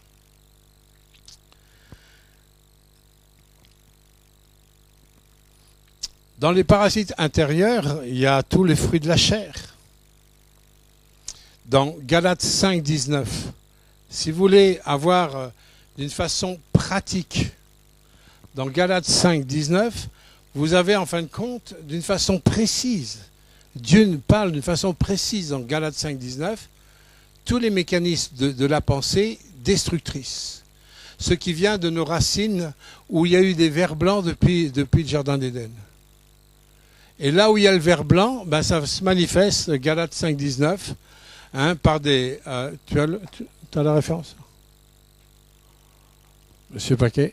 Dans les parasites intérieurs, il y a tous les fruits de la chair. Dans Galates 5, 19, si vous voulez avoir d'une façon pratique, dans Galates 5, 19, vous avez en fin de compte, d'une façon précise, Dieu nous parle d'une façon précise dans Galates 5, 19, tous les mécanismes de la pensée destructrice. Ce qui vient de nos racines où il y a eu des vers blancs depuis le Jardin d'Éden. Et là où il y a le ver blanc, ben ça se manifeste, Galates 5, 19, hein, par des... tu as la référence? Monsieur Paquet?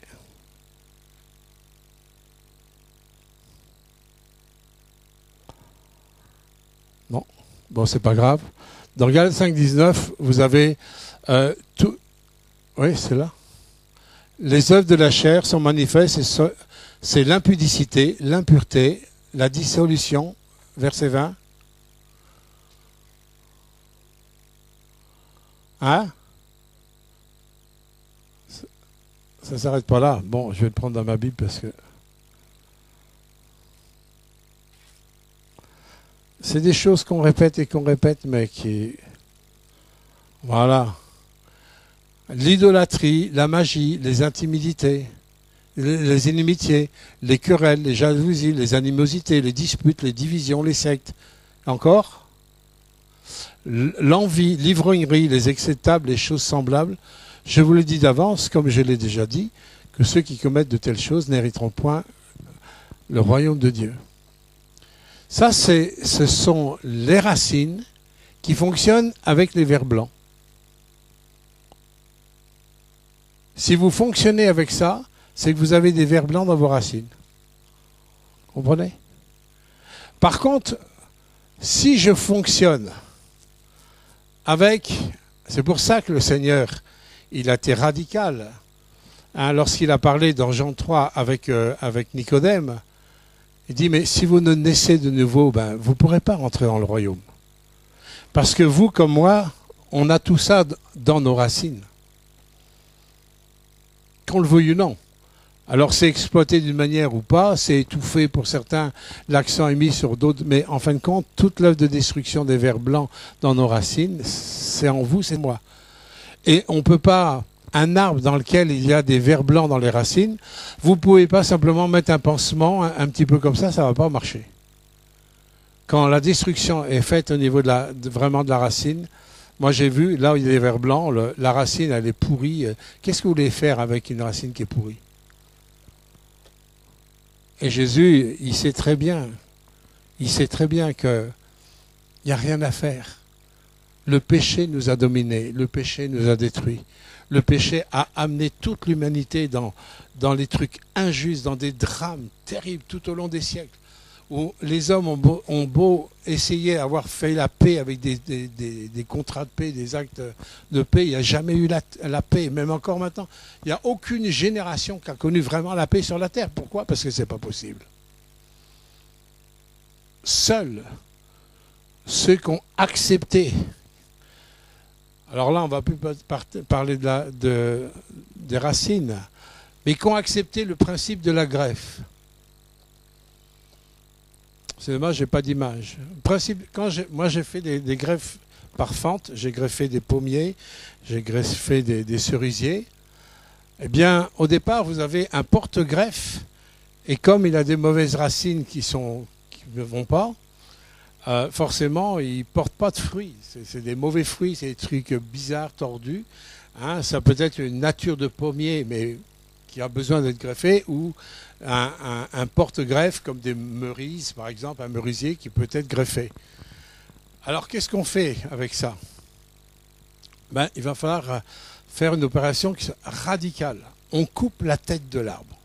Non. Bon, c'est pas grave. Dans Galates 5, 19, vous avez tout... Oui, c'est là. Les œuvres de la chair sont manifestes, c'est l'impudicité, l'impureté, la dissolution, verset 20. Hein? Ça ne s'arrête pas là. Bon, je vais le prendre dans ma Bible parce que... C'est des choses qu'on répète et qu'on répète, mais qui... Voilà. L'idolâtrie, la magie, les intimidités, les inimitiés, les querelles, les jalousies, les animosités, les disputes, les divisions, les sectes. Encore? L'envie, l'ivrognerie, les excès de table, les choses semblables. Je vous le dis d'avance, comme je l'ai déjà dit, que ceux qui commettent de telles choses n'hériteront point le royaume de Dieu. Ça, ce sont les racines qui fonctionnent avec les vers blancs. Si vous fonctionnez avec ça, c'est que vous avez des vers blancs dans vos racines. Comprenez? Par contre, si je fonctionne avec... C'est pour ça que le Seigneur, il a été radical. Hein, lorsqu'il a parlé dans Jean 3 avec Nicodème, il dit, mais si vous ne naissez de nouveau, ben, vous ne pourrez pas rentrer dans le royaume. Parce que vous, comme moi, on a tout ça dans nos racines. Qu'on le veuille ou non. Alors c'est exploité d'une manière ou pas, c'est étouffé pour certains, l'accent est mis sur d'autres, mais en fin de compte, toute l'œuvre de destruction des vers blancs dans nos racines, c'est en vous, c'est moi. Et on ne peut pas, un arbre dans lequel il y a des vers blancs dans les racines, vous ne pouvez pas simplement mettre un pansement un petit peu comme ça ne va pas marcher. Quand la destruction est faite au niveau vraiment de la racine, moi j'ai vu, là où il y a des vers blancs, la racine elle est pourrie. Qu'est-ce que vous voulez faire avec une racine qui est pourrie? Et Jésus, il sait très bien. il sait très bien qu'il n'y a rien à faire. Le péché nous a dominés, le péché nous a détruits. Le péché a amené toute l'humanité dans les trucs injustes, dans des drames terribles tout au long des siècles, où les hommes ont beau essayer d'avoir fait la paix avec des contrats de paix, des actes de paix, il n'y a jamais eu la paix, même encore maintenant. Il n'y a aucune génération qui a connu vraiment la paix sur la terre. Pourquoi? Parce que ce n'est pas possible. Seuls ceux qui ont accepté. Alors là, on ne va plus parler des racines, mais qui ont accepté le principe de la greffe. C'est dommage, je n'ai pas d'image. Moi, j'ai fait des greffes par fente. J'ai greffé des pommiers, j'ai greffé des cerisiers. Eh bien, au départ, vous avez un porte-greffe, et comme il a des mauvaises racines qui ne vont pas, forcément, il ne porte pas de fruits. C'est des mauvais fruits, c'est des trucs bizarres, tordus. Hein, ça peut être une nature de pommier, mais qui a besoin d'être greffé, ou un porte-greffe comme des meurises, par exemple, un merisier qui peut être greffé. Alors, qu'est-ce qu'on fait avec ça? Il va falloir faire une opération radicale. On coupe la tête de l'arbre.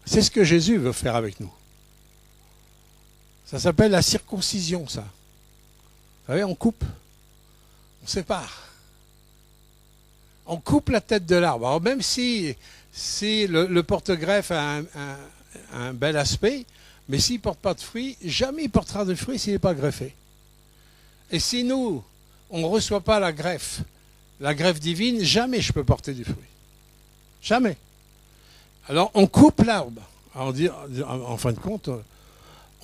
C'est ce que Jésus veut faire avec nous. Ça s'appelle la circoncision, ça. Vous savez, on coupe, on sépare. On coupe la tête de l'arbre. Alors même si le porte-greffe a un bel aspect, mais s'il ne porte pas de fruits, jamais il portera de fruits s'il n'est pas greffé. Et si nous, on ne reçoit pas la greffe divine, jamais je peux porter du fruit. Jamais. Alors on coupe l'arbre. On dit, en fin de compte,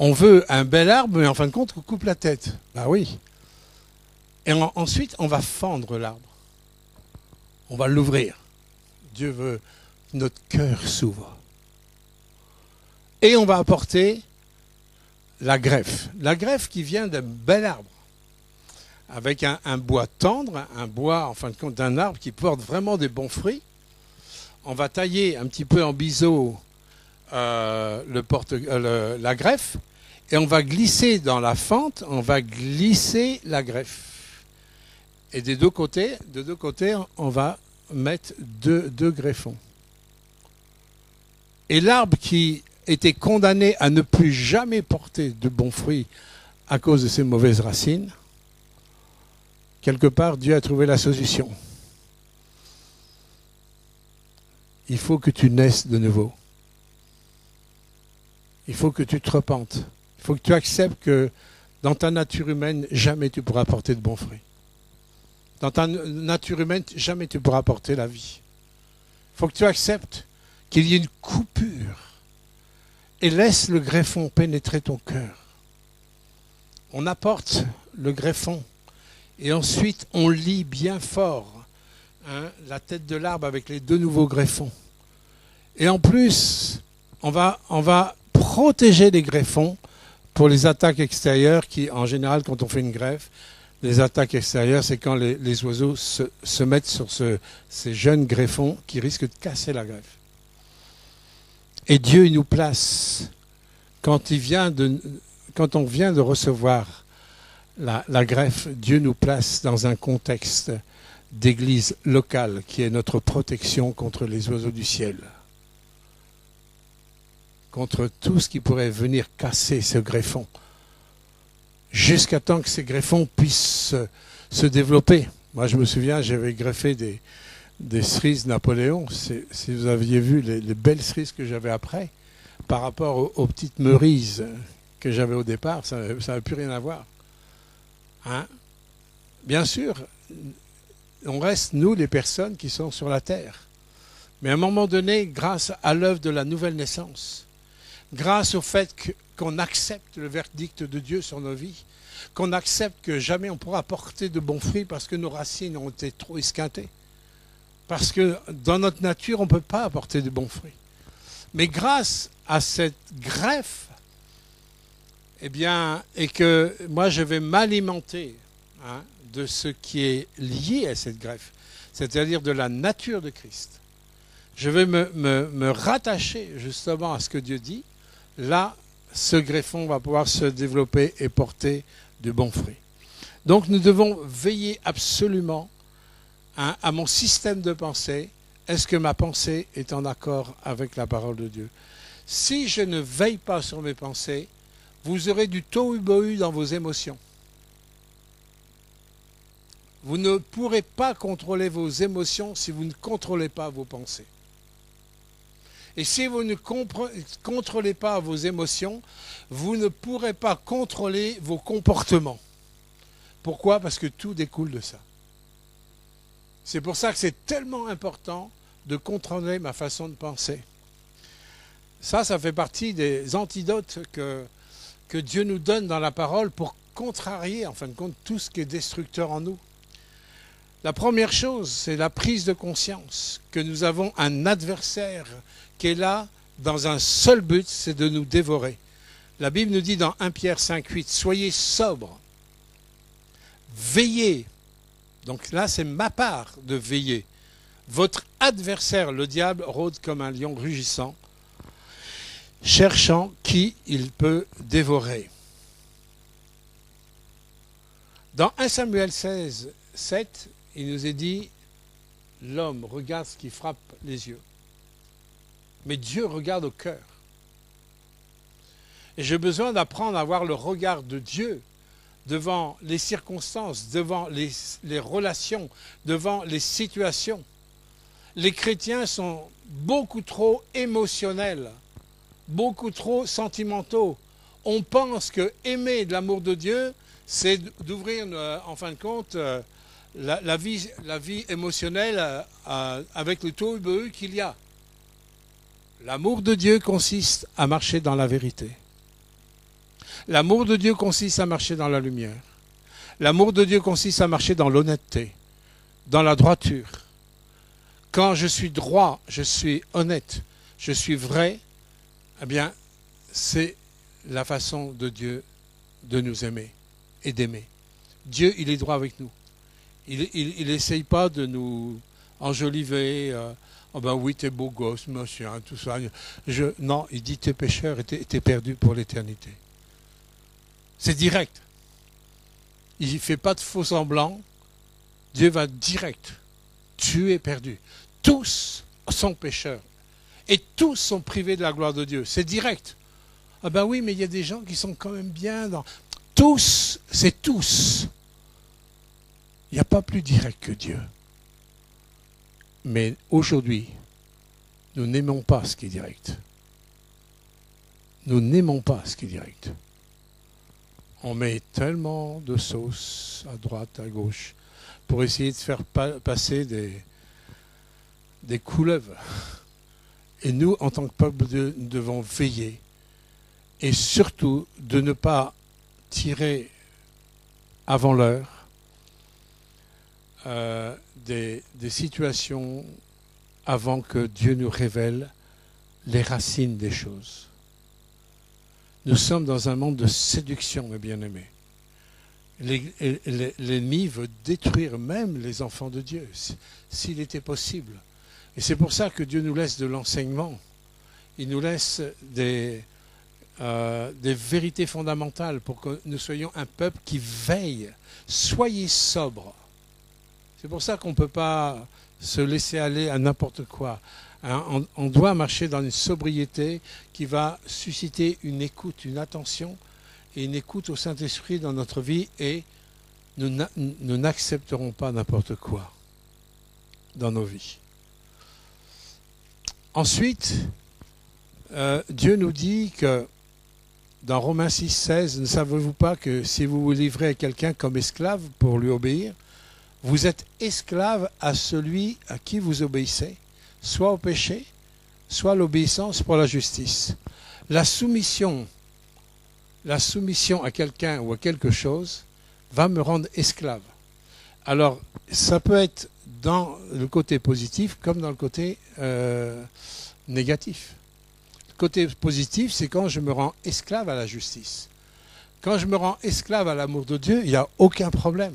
on veut un bel arbre, mais en fin de compte, on coupe la tête. Ben oui. Et ensuite, on va fendre l'arbre. On va l'ouvrir. Dieu veut que notre cœur s'ouvre. Et on va apporter la greffe. La greffe qui vient d'un bel arbre. Avec un bois tendre, un bois, en fin de compte, d'un arbre qui porte vraiment des bons fruits. On va tailler un petit peu en biseau la greffe. Et on va glisser dans la fente, on va glisser la greffe. Et de deux côtés, on va mettre deux greffons. Et l'arbre qui était condamné à ne plus jamais porter de bons fruits à cause de ses mauvaises racines, quelque part, Dieu a trouvé la solution. Il faut que tu naisses de nouveau. Il faut que tu te repentes. Il faut que tu acceptes que dans ta nature humaine, jamais tu pourras porter de bons fruits. Dans ta nature humaine, jamais tu pourras porter la vie. Il faut que tu acceptes qu'il y ait une coupure et laisse le greffon pénétrer ton cœur. On apporte le greffon et ensuite on lie bien fort la tête de l'arbre avec les deux nouveaux greffons. Et en plus, on va protéger les greffons pour les attaques extérieures qui, en général, quand on fait une greffe, les attaques extérieures, c'est quand les oiseaux se mettent sur ces jeunes greffons qui risquent de casser la greffe. Et Dieu, il nous place, quand on vient de recevoir la greffe, Dieu nous place dans un contexte d'église locale qui est notre protection contre les oiseaux du ciel. Contre tout ce qui pourrait venir casser ce greffon, jusqu'à temps que ces greffons puissent se développer. Moi, je me souviens, j'avais greffé des cerises Napoléon. Si vous aviez vu les belles cerises que j'avais après, par rapport aux petites meurises que j'avais au départ, ça n'avait plus rien à voir. Hein? Bien sûr, on reste, nous, les personnes qui sont sur la terre. Mais à un moment donné, grâce à l'œuvre de la nouvelle naissance, grâce au fait qu'on accepte le verdict de Dieu sur nos vies, qu'on accepte que jamais on pourra porter de bons fruits parce que nos racines ont été trop esquintées. Parce que dans notre nature, on ne peut pas apporter de bons fruits. Mais grâce à cette greffe, eh bien, et que moi je vais m'alimenter de ce qui est lié à cette greffe, c'est-à-dire de la nature de Christ. Je vais me rattacher justement à ce que Dieu dit. Là, ce greffon va pouvoir se développer et porter de bons fruits. Donc nous devons veiller absolument à mon système de pensée. Est-ce que ma pensée est en accord avec la parole de Dieu? Si je ne veille pas sur mes pensées, vous aurez du tohu-bohu dans vos émotions. Vous ne pourrez pas contrôler vos émotions si vous ne contrôlez pas vos pensées. Et si vous ne contrôlez pas vos émotions, vous ne pourrez pas contrôler vos comportements. Pourquoi? Parce que tout découle de ça. C'est pour ça que c'est tellement important de contrôler ma façon de penser. Ça fait partie des antidotes que Dieu nous donne dans la parole pour contrarier, en fin de compte, tout ce qui est destructeur en nous. La première chose, c'est la prise de conscience que nous avons un adversaire qui est là dans un seul but, c'est de nous dévorer. La Bible nous dit dans 1 Pierre 5,8, soyez sobres, veillez. Donc là, c'est ma part de veiller. Votre adversaire, le diable, rôde comme un lion rugissant, cherchant qui il peut dévorer. Dans 1 Samuel 16, 7, il nous est dit, l'homme regarde ce qui frappe les yeux. Mais Dieu regarde au cœur. Et j'ai besoin d'apprendre à avoir le regard de Dieu devant les circonstances, devant les relations, devant les situations. Les chrétiens sont beaucoup trop émotionnels, beaucoup trop sentimentaux. On pense que aimer de l'amour de Dieu, c'est d'ouvrir, en fin de compte, la vie émotionnelle avec le tohu-bohu qu'il y a. L'amour de Dieu consiste à marcher dans la vérité. L'amour de Dieu consiste à marcher dans la lumière. L'amour de Dieu consiste à marcher dans l'honnêteté, dans la droiture. Quand je suis droit, je suis honnête, je suis vrai, eh bien, c'est la façon de Dieu de nous aimer et d'aimer. Dieu, il est droit avec nous. Il n'essaye pas de nous enjoliver. Oh ben oui, t'es beau gosse, machin, tout ça. Non, il dit t'es pécheur et t'es perdu pour l'éternité. C'est direct. Il ne fait pas de faux semblants. Dieu va direct. Tu es perdu. Tous sont pécheurs. Et tous sont privés de la gloire de Dieu. C'est direct. Ah ben oui, mais il y a des gens qui sont quand même bien dans... Tous, c'est tous. Il n'y a pas plus direct que Dieu. Mais aujourd'hui, nous n'aimons pas ce qui est direct. Nous n'aimons pas ce qui est direct. On met tellement de sauce à droite, à gauche, pour essayer de faire passer des couleuvres. Et nous, en tant que peuple, nous devons veiller. Et surtout, de ne pas tirer avant l'heure des situations avant que Dieu nous révèle les racines des choses. Nous sommes dans un monde de séduction, mes bien-aimés. L'ennemi veut détruire même les enfants de Dieu, s'il était possible. Et c'est pour ça que Dieu nous laisse de l'enseignement. Il nous laisse des vérités fondamentales pour que nous soyons un peuple qui veille. Soyez sobres. C'est pour ça qu'on ne peut pas se laisser aller à n'importe quoi. On doit marcher dans une sobriété qui va susciter une écoute, une attention et une écoute au Saint-Esprit dans notre vie, et nous n'accepterons pas n'importe quoi dans nos vies. Ensuite, Dieu nous dit que dans Romains 6, 16, ne savez-vous pas que si vous vous livrez à quelqu'un comme esclave pour lui obéir, vous êtes esclave à celui à qui vous obéissez, soit au péché, soit l'obéissance pour la justice. La soumission à quelqu'un ou à quelque chose va me rendre esclave. Alors, ça peut être dans le côté positif comme dans le côté négatif. Le côté positif, c'est quand je me rends esclave à la justice. Quand je me rends esclave à l'amour de Dieu, il n'y a aucun problème.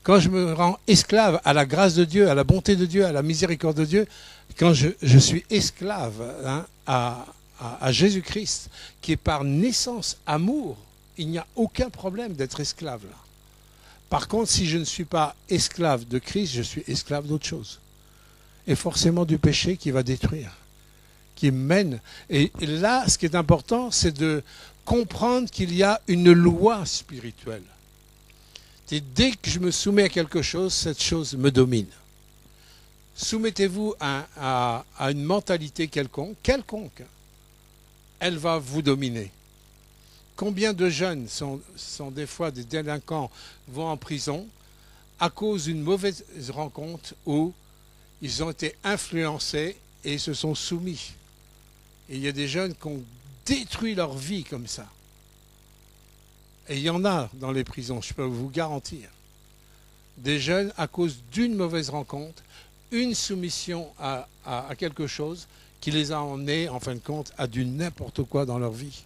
Quand je me rends esclave à la grâce de Dieu, à la bonté de Dieu, à la miséricorde de Dieu, quand je suis esclave à à Jésus-Christ, qui est par naissance amour, il n'y a aucun problème d'être esclave là. Par contre, si je ne suis pas esclave de Christ, je suis esclave d'autre chose. Et forcément du péché qui va détruire, qui mène. Et là, ce qui est important, c'est de comprendre qu'il y a une loi spirituelle. Et dès que je me soumets à quelque chose, cette chose me domine. Soumettez-vous à une mentalité quelconque, elle va vous dominer. Combien de jeunes sont des fois des délinquants, vont en prison à cause d'une mauvaise rencontre où ils ont été influencés et se sont soumis. Et il y a des jeunes qui ont détruit leur vie comme ça. Et il y en a dans les prisons, je peux vous garantir. Des jeunes à cause d'une mauvaise rencontre, une soumission à quelque chose qui les a emmenés, en fin de compte, à du n'importe quoi dans leur vie.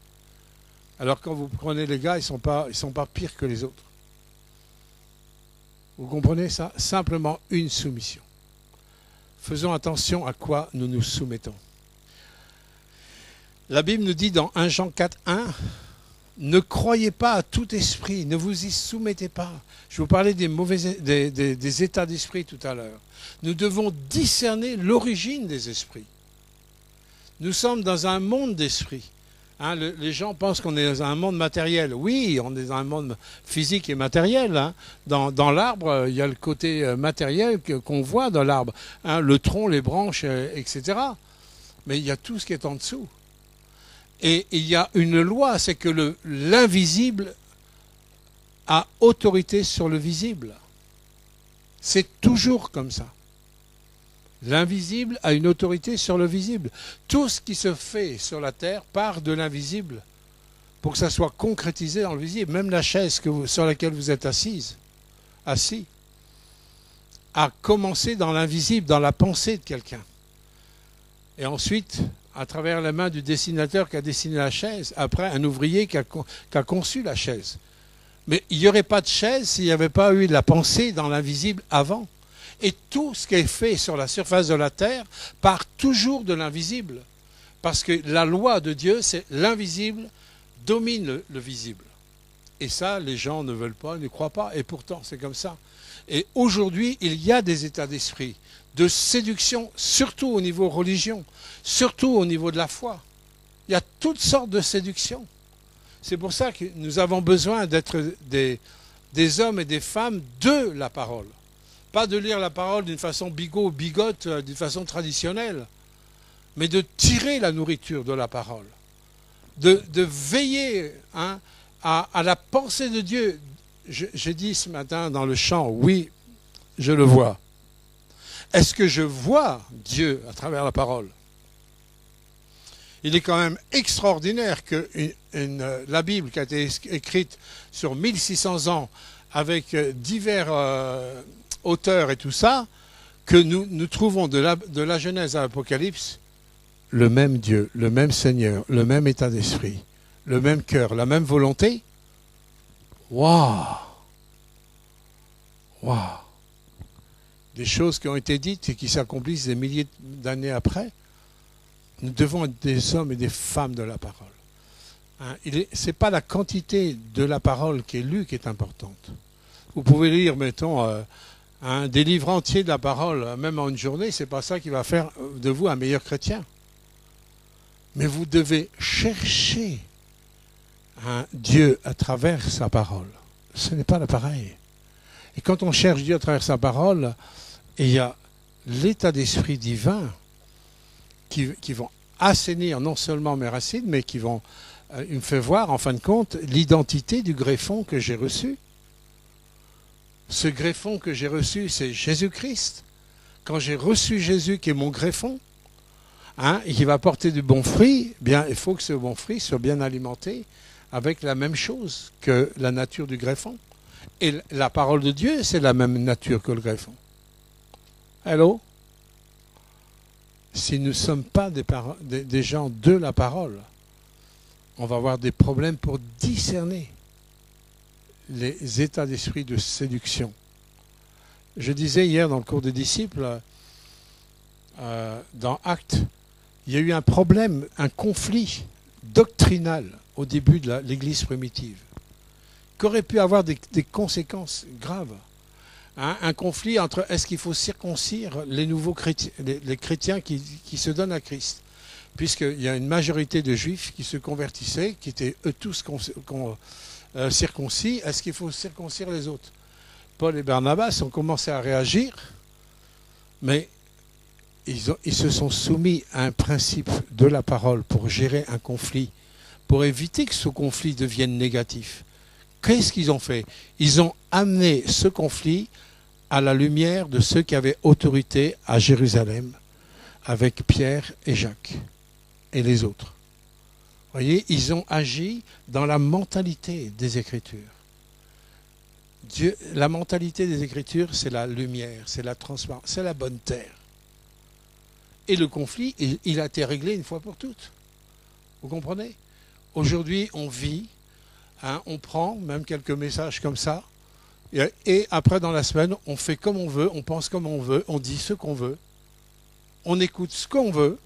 Alors quand vous prenez les gars, ils sont pas pires que les autres. Vous comprenez ça? Simplement une soumission. Faisons attention à quoi nous nous soumettons. La Bible nous dit dans 1 Jean 4:1, ne croyez pas à tout esprit, ne vous y soumettez pas. Je vous parlais des états d'esprit tout à l'heure. Nous devons discerner l'origine des esprits. Nous sommes dans un monde d'esprit. Hein, les gens pensent qu'on est dans un monde matériel. Oui, on est dans un monde physique et matériel. Hein. Dans l'arbre, il y a le côté matériel qu'on voit dans l'arbre. Hein, le tronc, les branches, etc. Mais il y a tout ce qui est en dessous. Et il y a une loi, c'est que l'invisible a autorité sur le visible. C'est toujours comme ça. L'invisible a une autorité sur le visible. Tout ce qui se fait sur la terre part de l'invisible pour que ça soit concrétisé dans le visible. Même la chaise sur laquelle vous êtes assis, a commencé dans l'invisible, dans la pensée de quelqu'un. Et ensuite, à travers la main du dessinateur qui a dessiné la chaise, après un ouvrier qui a conçu la chaise. Mais il n'y aurait pas de chaise s'il n'y avait pas eu de la pensée dans l'invisible avant. Et tout ce qui est fait sur la surface de la terre part toujours de l'invisible. Parce que la loi de Dieu, c'est l'invisible domine le visible. Et ça, les gens ne veulent pas, ne croient pas. Et pourtant, c'est comme ça. Et aujourd'hui, il y a des états d'esprit, de séduction, surtout au niveau religion, surtout au niveau de la foi. Il y a toutes sortes de séductions. C'est pour ça que nous avons besoin d'être des hommes et des femmes de la parole. Pas de lire la parole d'une façon bigote, d'une façon traditionnelle, mais de tirer la nourriture de la parole, de veiller à la pensée de Dieu. J'ai dit ce matin dans le chant, oui, je le vois. Est-ce que je vois Dieu à travers la parole? Il est quand même extraordinaire que la Bible qui a été écrite sur 1600 ans avec divers auteurs et tout ça, que nous trouvons de la Genèse à l'Apocalypse le même Dieu, le même Seigneur, le même état d'esprit, le même cœur, la même volonté. Waouh! Waouh! Des choses qui ont été dites et qui s'accomplissent des milliers d'années après. Nous devons être des hommes et des femmes de la parole. Ce n'est pas la quantité de la parole qui est lue qui est importante. Vous pouvez lire, mettons, des livres entiers de la parole, même en une journée, ce n'est pas ça qui va faire de vous un meilleur chrétien. Mais vous devez chercher Dieu à travers sa parole. Ce n'est pas pareil. Et quand on cherche Dieu à travers sa parole, il y a l'état d'esprit divin qui vont assainir non seulement mes racines, mais qui vont me faire voir, en fin de compte, l'identité du greffon que j'ai reçu. Ce greffon que j'ai reçu, c'est Jésus-Christ. Quand j'ai reçu Jésus qui est mon greffon, et qui va porter du bon fruit, bien, il faut que ce bon fruit soit bien alimenté avec la même chose que la nature du greffon. Et la parole de Dieu, c'est la même nature que le greffon. Allô? Si nous ne sommes pas des gens de la parole, on va avoir des problèmes pour discerner les états d'esprit de séduction. Je disais hier dans le cours des disciples, dans Actes, Il y a eu un problème, un conflit doctrinal au début de l'Église primitive, qui aurait pu avoir des conséquences graves. Hein, un conflit entre est-ce qu'il faut circoncire les nouveaux chrétiens, les chrétiens qui se donnent à Christ, puisqu'il y a une majorité de juifs qui se convertissaient, qui étaient eux tous circoncis. Est-ce qu'il faut circoncire les autres? Paul et Barnabas ont commencé à réagir, mais ils se sont soumis à un principe de la parole pour gérer un conflit, pour éviter que ce conflit devienne négatif. Qu'est-ce qu'ils ont fait? Ils ont amené ce conflit à la lumière de ceux qui avaient autorité à Jérusalem, avec Pierre et Jacques et les autres. Vous voyez, ils ont agi dans la mentalité des Écritures. La mentalité des Écritures, c'est la lumière, c'est la transparence, c'est la bonne terre. Et le conflit, il a été réglé une fois pour toutes. Vous comprenez? Aujourd'hui, on vit, hein, on prend même quelques messages comme ça, et après, dans la semaine, on fait comme on veut, on pense comme on veut, on dit ce qu'on veut, on écoute ce qu'on veut,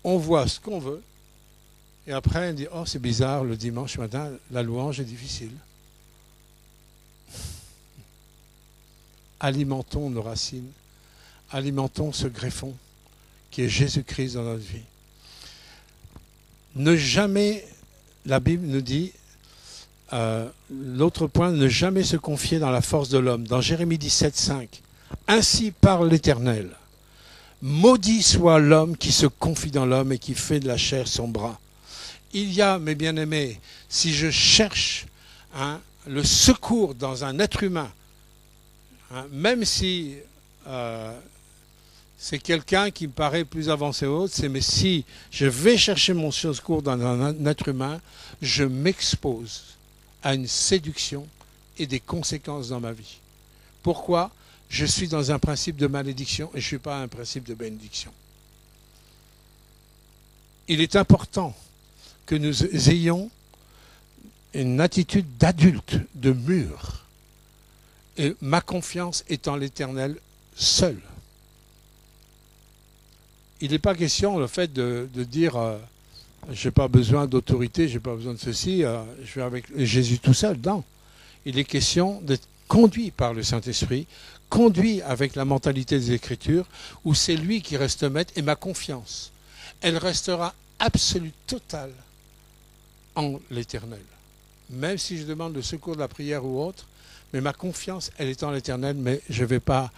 on voit ce qu'on veut, et après, on dit « Oh, c'est bizarre, le dimanche matin, la louange est difficile. » Alimentons nos racines, alimentons ce greffon qui est Jésus-Christ dans notre vie. Ne jamais, la Bible nous dit, l'autre point, ne jamais se confier dans la force de l'homme. Dans Jérémie 17, 5, ainsi parle l'Éternel. Maudit soit l'homme qui se confie dans l'homme et qui fait de la chair son bras. Il y a, mes bien-aimés, si je cherche le secours dans un être humain, même si c'est quelqu'un qui me paraît plus avancé ou autre, mais si je vais chercher mon secours dans un être humain, je m'expose à une séduction et des conséquences dans ma vie. Pourquoi? Je suis dans un principe de malédiction et je ne suis pas un principe de bénédiction. Il est important que nous ayons une attitude d'adulte, de mûr. Et ma confiance est en l'Éternel seul. Il n'est pas question, le fait de dire je n'ai pas besoin d'autorité, je n'ai pas besoin de ceci, je vais avec Jésus tout seul. Non. Il est question d'être conduit par le Saint-Esprit, conduit avec la mentalité des Écritures, où c'est lui qui reste maître, et ma confiance, elle restera absolue, totale en l'Éternel. Même si je demande le secours de la prière ou autre, mais ma confiance, elle est en l'Éternel, mais je ne vais pas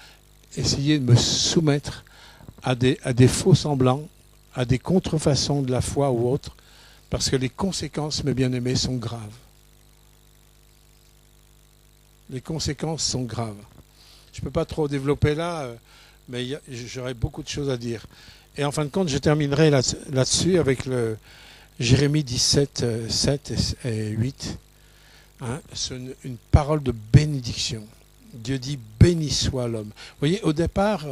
essayer de me soumettre à des faux semblants, à des contrefaçons de la foi ou autre, parce que les conséquences, mes bien-aimés, sont graves. Les conséquences sont graves. Je ne peux pas trop développer là, mais j'aurais beaucoup de choses à dire. Et en fin de compte, je terminerai là-dessus avec le Jérémie 17, 7 et 8. C'est une parole de bénédiction. Dieu dit « béni soit l'homme ». Vous voyez, au départ,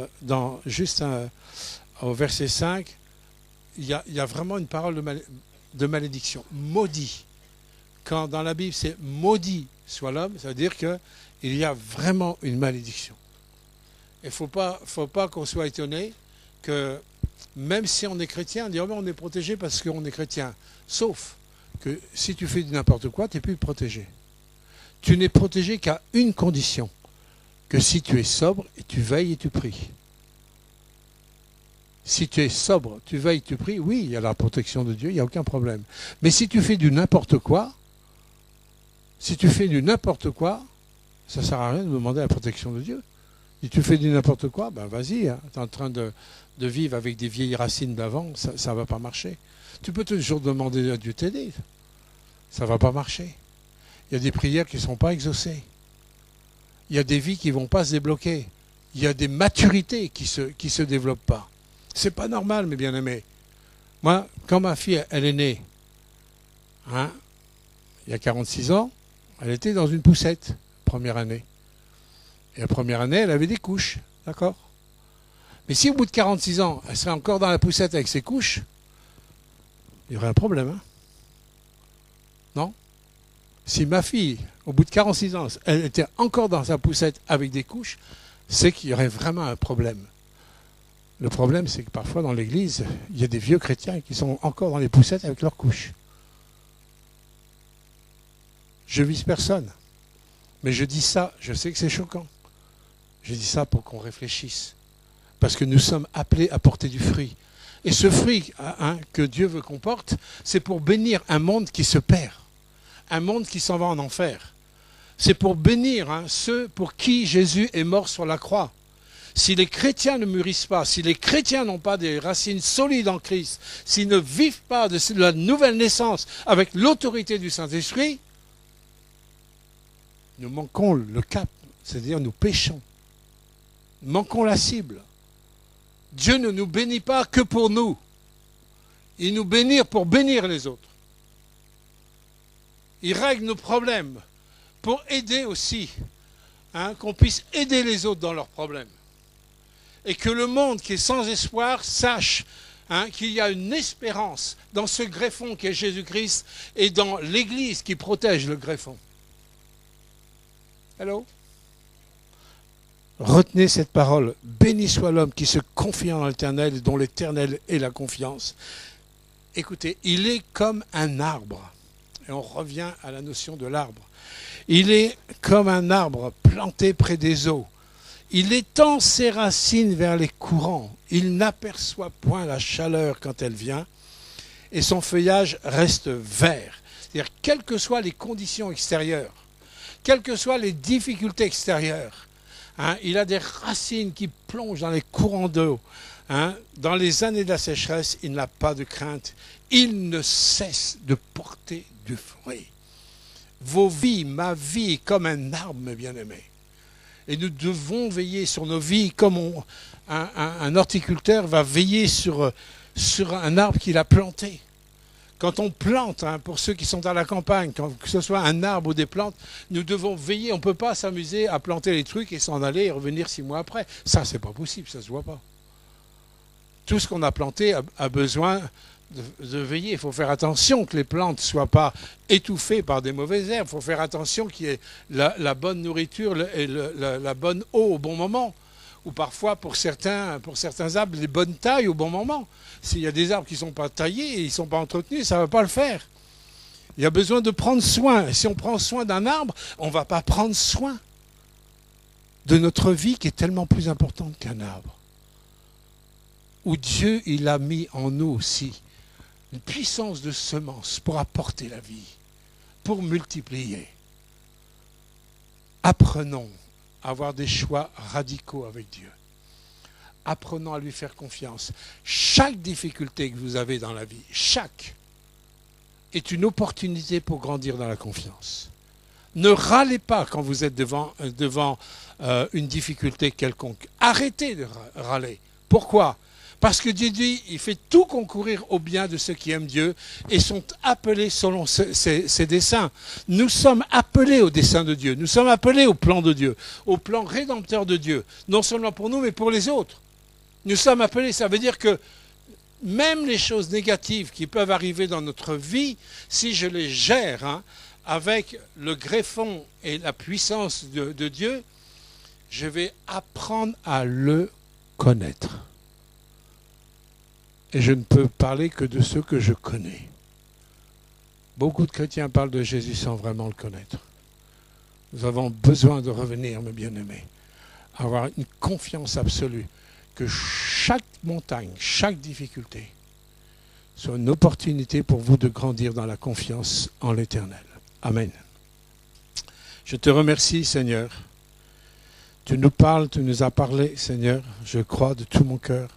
au verset 5, il y a vraiment une parole de malédiction. Maudit. Quand dans la Bible c'est « maudit soit l'homme », ça veut dire qu'il y a vraiment une malédiction. Il ne faut pas qu'on soit étonné que même si on est chrétien, on dit « oh, on est protégé parce qu'on est chrétien ». Sauf que si tu fais du n'importe quoi, tu n'es plus protégé. Tu n'es protégé qu'à une condition, que si tu es sobre et tu veilles et tu pries. Si tu es sobre, tu veilles, tu pries, oui, il y a la protection de Dieu, il n'y a aucun problème. Mais si tu fais du n'importe quoi, ça ne sert à rien de demander la protection de Dieu. Si tu fais du n'importe quoi, ben vas-y, hein, tu es en train de vivre avec des vieilles racines d'avant, ça ne va pas marcher. Tu peux toujours demander à Dieu t'aider, ça ne va pas marcher. Il y a des prières qui ne sont pas exaucées. Il y a des vies qui ne vont pas se débloquer. Il y a des maturités qui se développent pas. C'est pas normal, mes bien-aimés. Moi, quand ma fille, elle est née, il y a 46 ans, elle était dans une poussette, première année. Et la première année, elle avait des couches, d'accord? Mais si au bout de 46 ans, elle serait encore dans la poussette avec ses couches, il y aurait un problème, hein? Non? Si ma fille, au bout de 46 ans, elle était encore dans sa poussette avec des couches, c'est qu'il y aurait vraiment un problème. Le problème, c'est que parfois dans l'église, il y a des vieux chrétiens qui sont encore dans les poussettes avec leurs couches. Je vise personne. Mais je dis ça, je sais que c'est choquant. Je dis ça pour qu'on réfléchisse. Parce que nous sommes appelés à porter du fruit. Et ce fruit que Dieu veut qu'on porte, c'est pour bénir un monde qui se perd. Un monde qui s'en va en enfer. C'est pour bénir ceux pour qui Jésus est mort sur la croix. Si les chrétiens ne mûrissent pas, si les chrétiens n'ont pas des racines solides en Christ, s'ils ne vivent pas de la nouvelle naissance avec l'autorité du Saint-Esprit, nous manquons le cap, c'est-à-dire nous péchons. Nous manquons la cible. Dieu ne nous bénit pas que pour nous. Il nous bénit pour bénir les autres. Il règle nos problèmes pour aider aussi, qu'on puisse aider les autres dans leurs problèmes. Et que le monde qui est sans espoir sache qu'il y a une espérance dans ce greffon qui est Jésus-Christ et dans l'Église qui protège le greffon. Hello? Retenez cette parole. Béni soit l'homme qui se confie en l'Éternel et dont l'Éternel est la confiance. Écoutez, il est comme un arbre. Et on revient à la notion de l'arbre. Il est comme un arbre planté près des eaux. Il étend ses racines vers les courants. Il n'aperçoit point la chaleur quand elle vient. Et son feuillage reste vert. C'est-à-dire, quelles que soient les conditions extérieures, quelles que soient les difficultés extérieures, il a des racines qui plongent dans les courants d'eau. Dans les années de la sécheresse, il n'a pas de crainte. Il ne cesse de porter du fruit. Vos vies, ma vie, est comme un arbre, mes bien-aimés. Et nous devons veiller sur nos vies comme un horticulteur va veiller sur un arbre qu'il a planté. Quand on plante, pour ceux qui sont à la campagne, que ce soit un arbre ou des plantes, nous devons veiller. On ne peut pas s'amuser à planter les trucs et s'en aller et revenir 6 mois après. Ça, c'est pas possible, ça ne se voit pas. Tout ce qu'on a planté a besoin de veiller. Il faut faire attention que les plantes ne soient pas étouffées par des mauvaises herbes. Il faut faire attention qu'il y ait la bonne nourriture et la bonne eau au bon moment. Ou parfois, pour certains arbres, les bonnes tailles au bon moment. S'il y a des arbres qui ne sont pas taillés et ils ne sont pas entretenus, ça ne va pas le faire. Il y a besoin de prendre soin. Et si on prend soin d'un arbre, on ne va pas prendre soin de notre vie qui est tellement plus importante qu'un arbre. Où Dieu, il a mis en nous aussi une puissance de semence pour apporter la vie, pour multiplier. Apprenons à avoir des choix radicaux avec Dieu. Apprenons à lui faire confiance. Chaque difficulté que vous avez dans la vie, chaque, est une opportunité pour grandir dans la confiance. Ne râlez pas quand vous êtes devant une difficulté quelconque. Arrêtez de râler. Pourquoi ? Parce que Dieu dit, il fait tout concourir au bien de ceux qui aiment Dieu et sont appelés selon ses desseins. Nous sommes appelés au dessein de Dieu. Nous sommes appelés au plan de Dieu, au plan rédempteur de Dieu. Non seulement pour nous, mais pour les autres. Nous sommes appelés, ça veut dire que même les choses négatives qui peuvent arriver dans notre vie, si je les gère avec le greffon et la puissance de Dieu, je vais apprendre à le connaître. Et je ne peux parler que de ceux que je connais. Beaucoup de chrétiens parlent de Jésus sans vraiment le connaître. Nous avons besoin de revenir, mes bien-aimés, à avoir une confiance absolue que chaque montagne, chaque difficulté soit une opportunité pour vous de grandir dans la confiance en l'Éternel. Amen. Je te remercie, Seigneur. Tu nous parles, tu nous as parlé, Seigneur, je crois de tout mon cœur.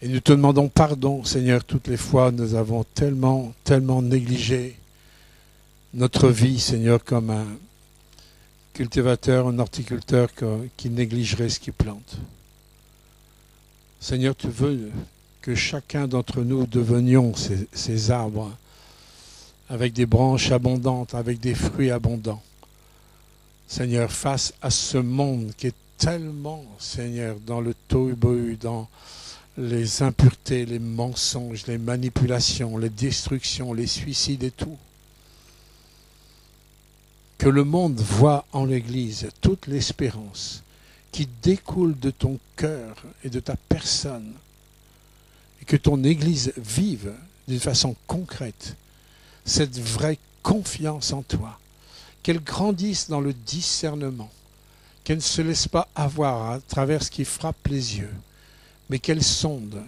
Et nous te demandons pardon, Seigneur, toutes les fois nous avons tellement négligé notre vie, Seigneur, comme un cultivateur, un horticulteur qui négligerait ce qu'il plante. Seigneur, tu veux que chacun d'entre nous devenions ces arbres avec des branches abondantes, avec des fruits abondants. Seigneur, face à ce monde qui est tellement, Seigneur, dans le tohu-bohu, dans les impuretés, les mensonges, les manipulations, les destructions, les suicides et tout. Que le monde voit en l'Église toute l'espérance qui découle de ton cœur et de ta personne, et que ton Église vive d'une façon concrète cette vraie confiance en toi, qu'elle grandisse dans le discernement, qu'elle ne se laisse pas avoir à travers ce qui frappe les yeux, mais qu'elle sonde,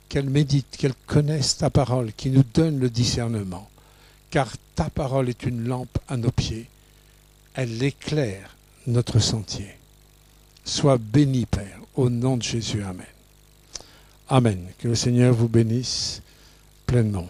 qu'elle médite, qu'elle connaisse ta parole, qui nous donne le discernement, car ta parole est une lampe à nos pieds, elle éclaire notre sentier. Sois béni, Père, au nom de Jésus. Amen. Amen. Que le Seigneur vous bénisse pleinement.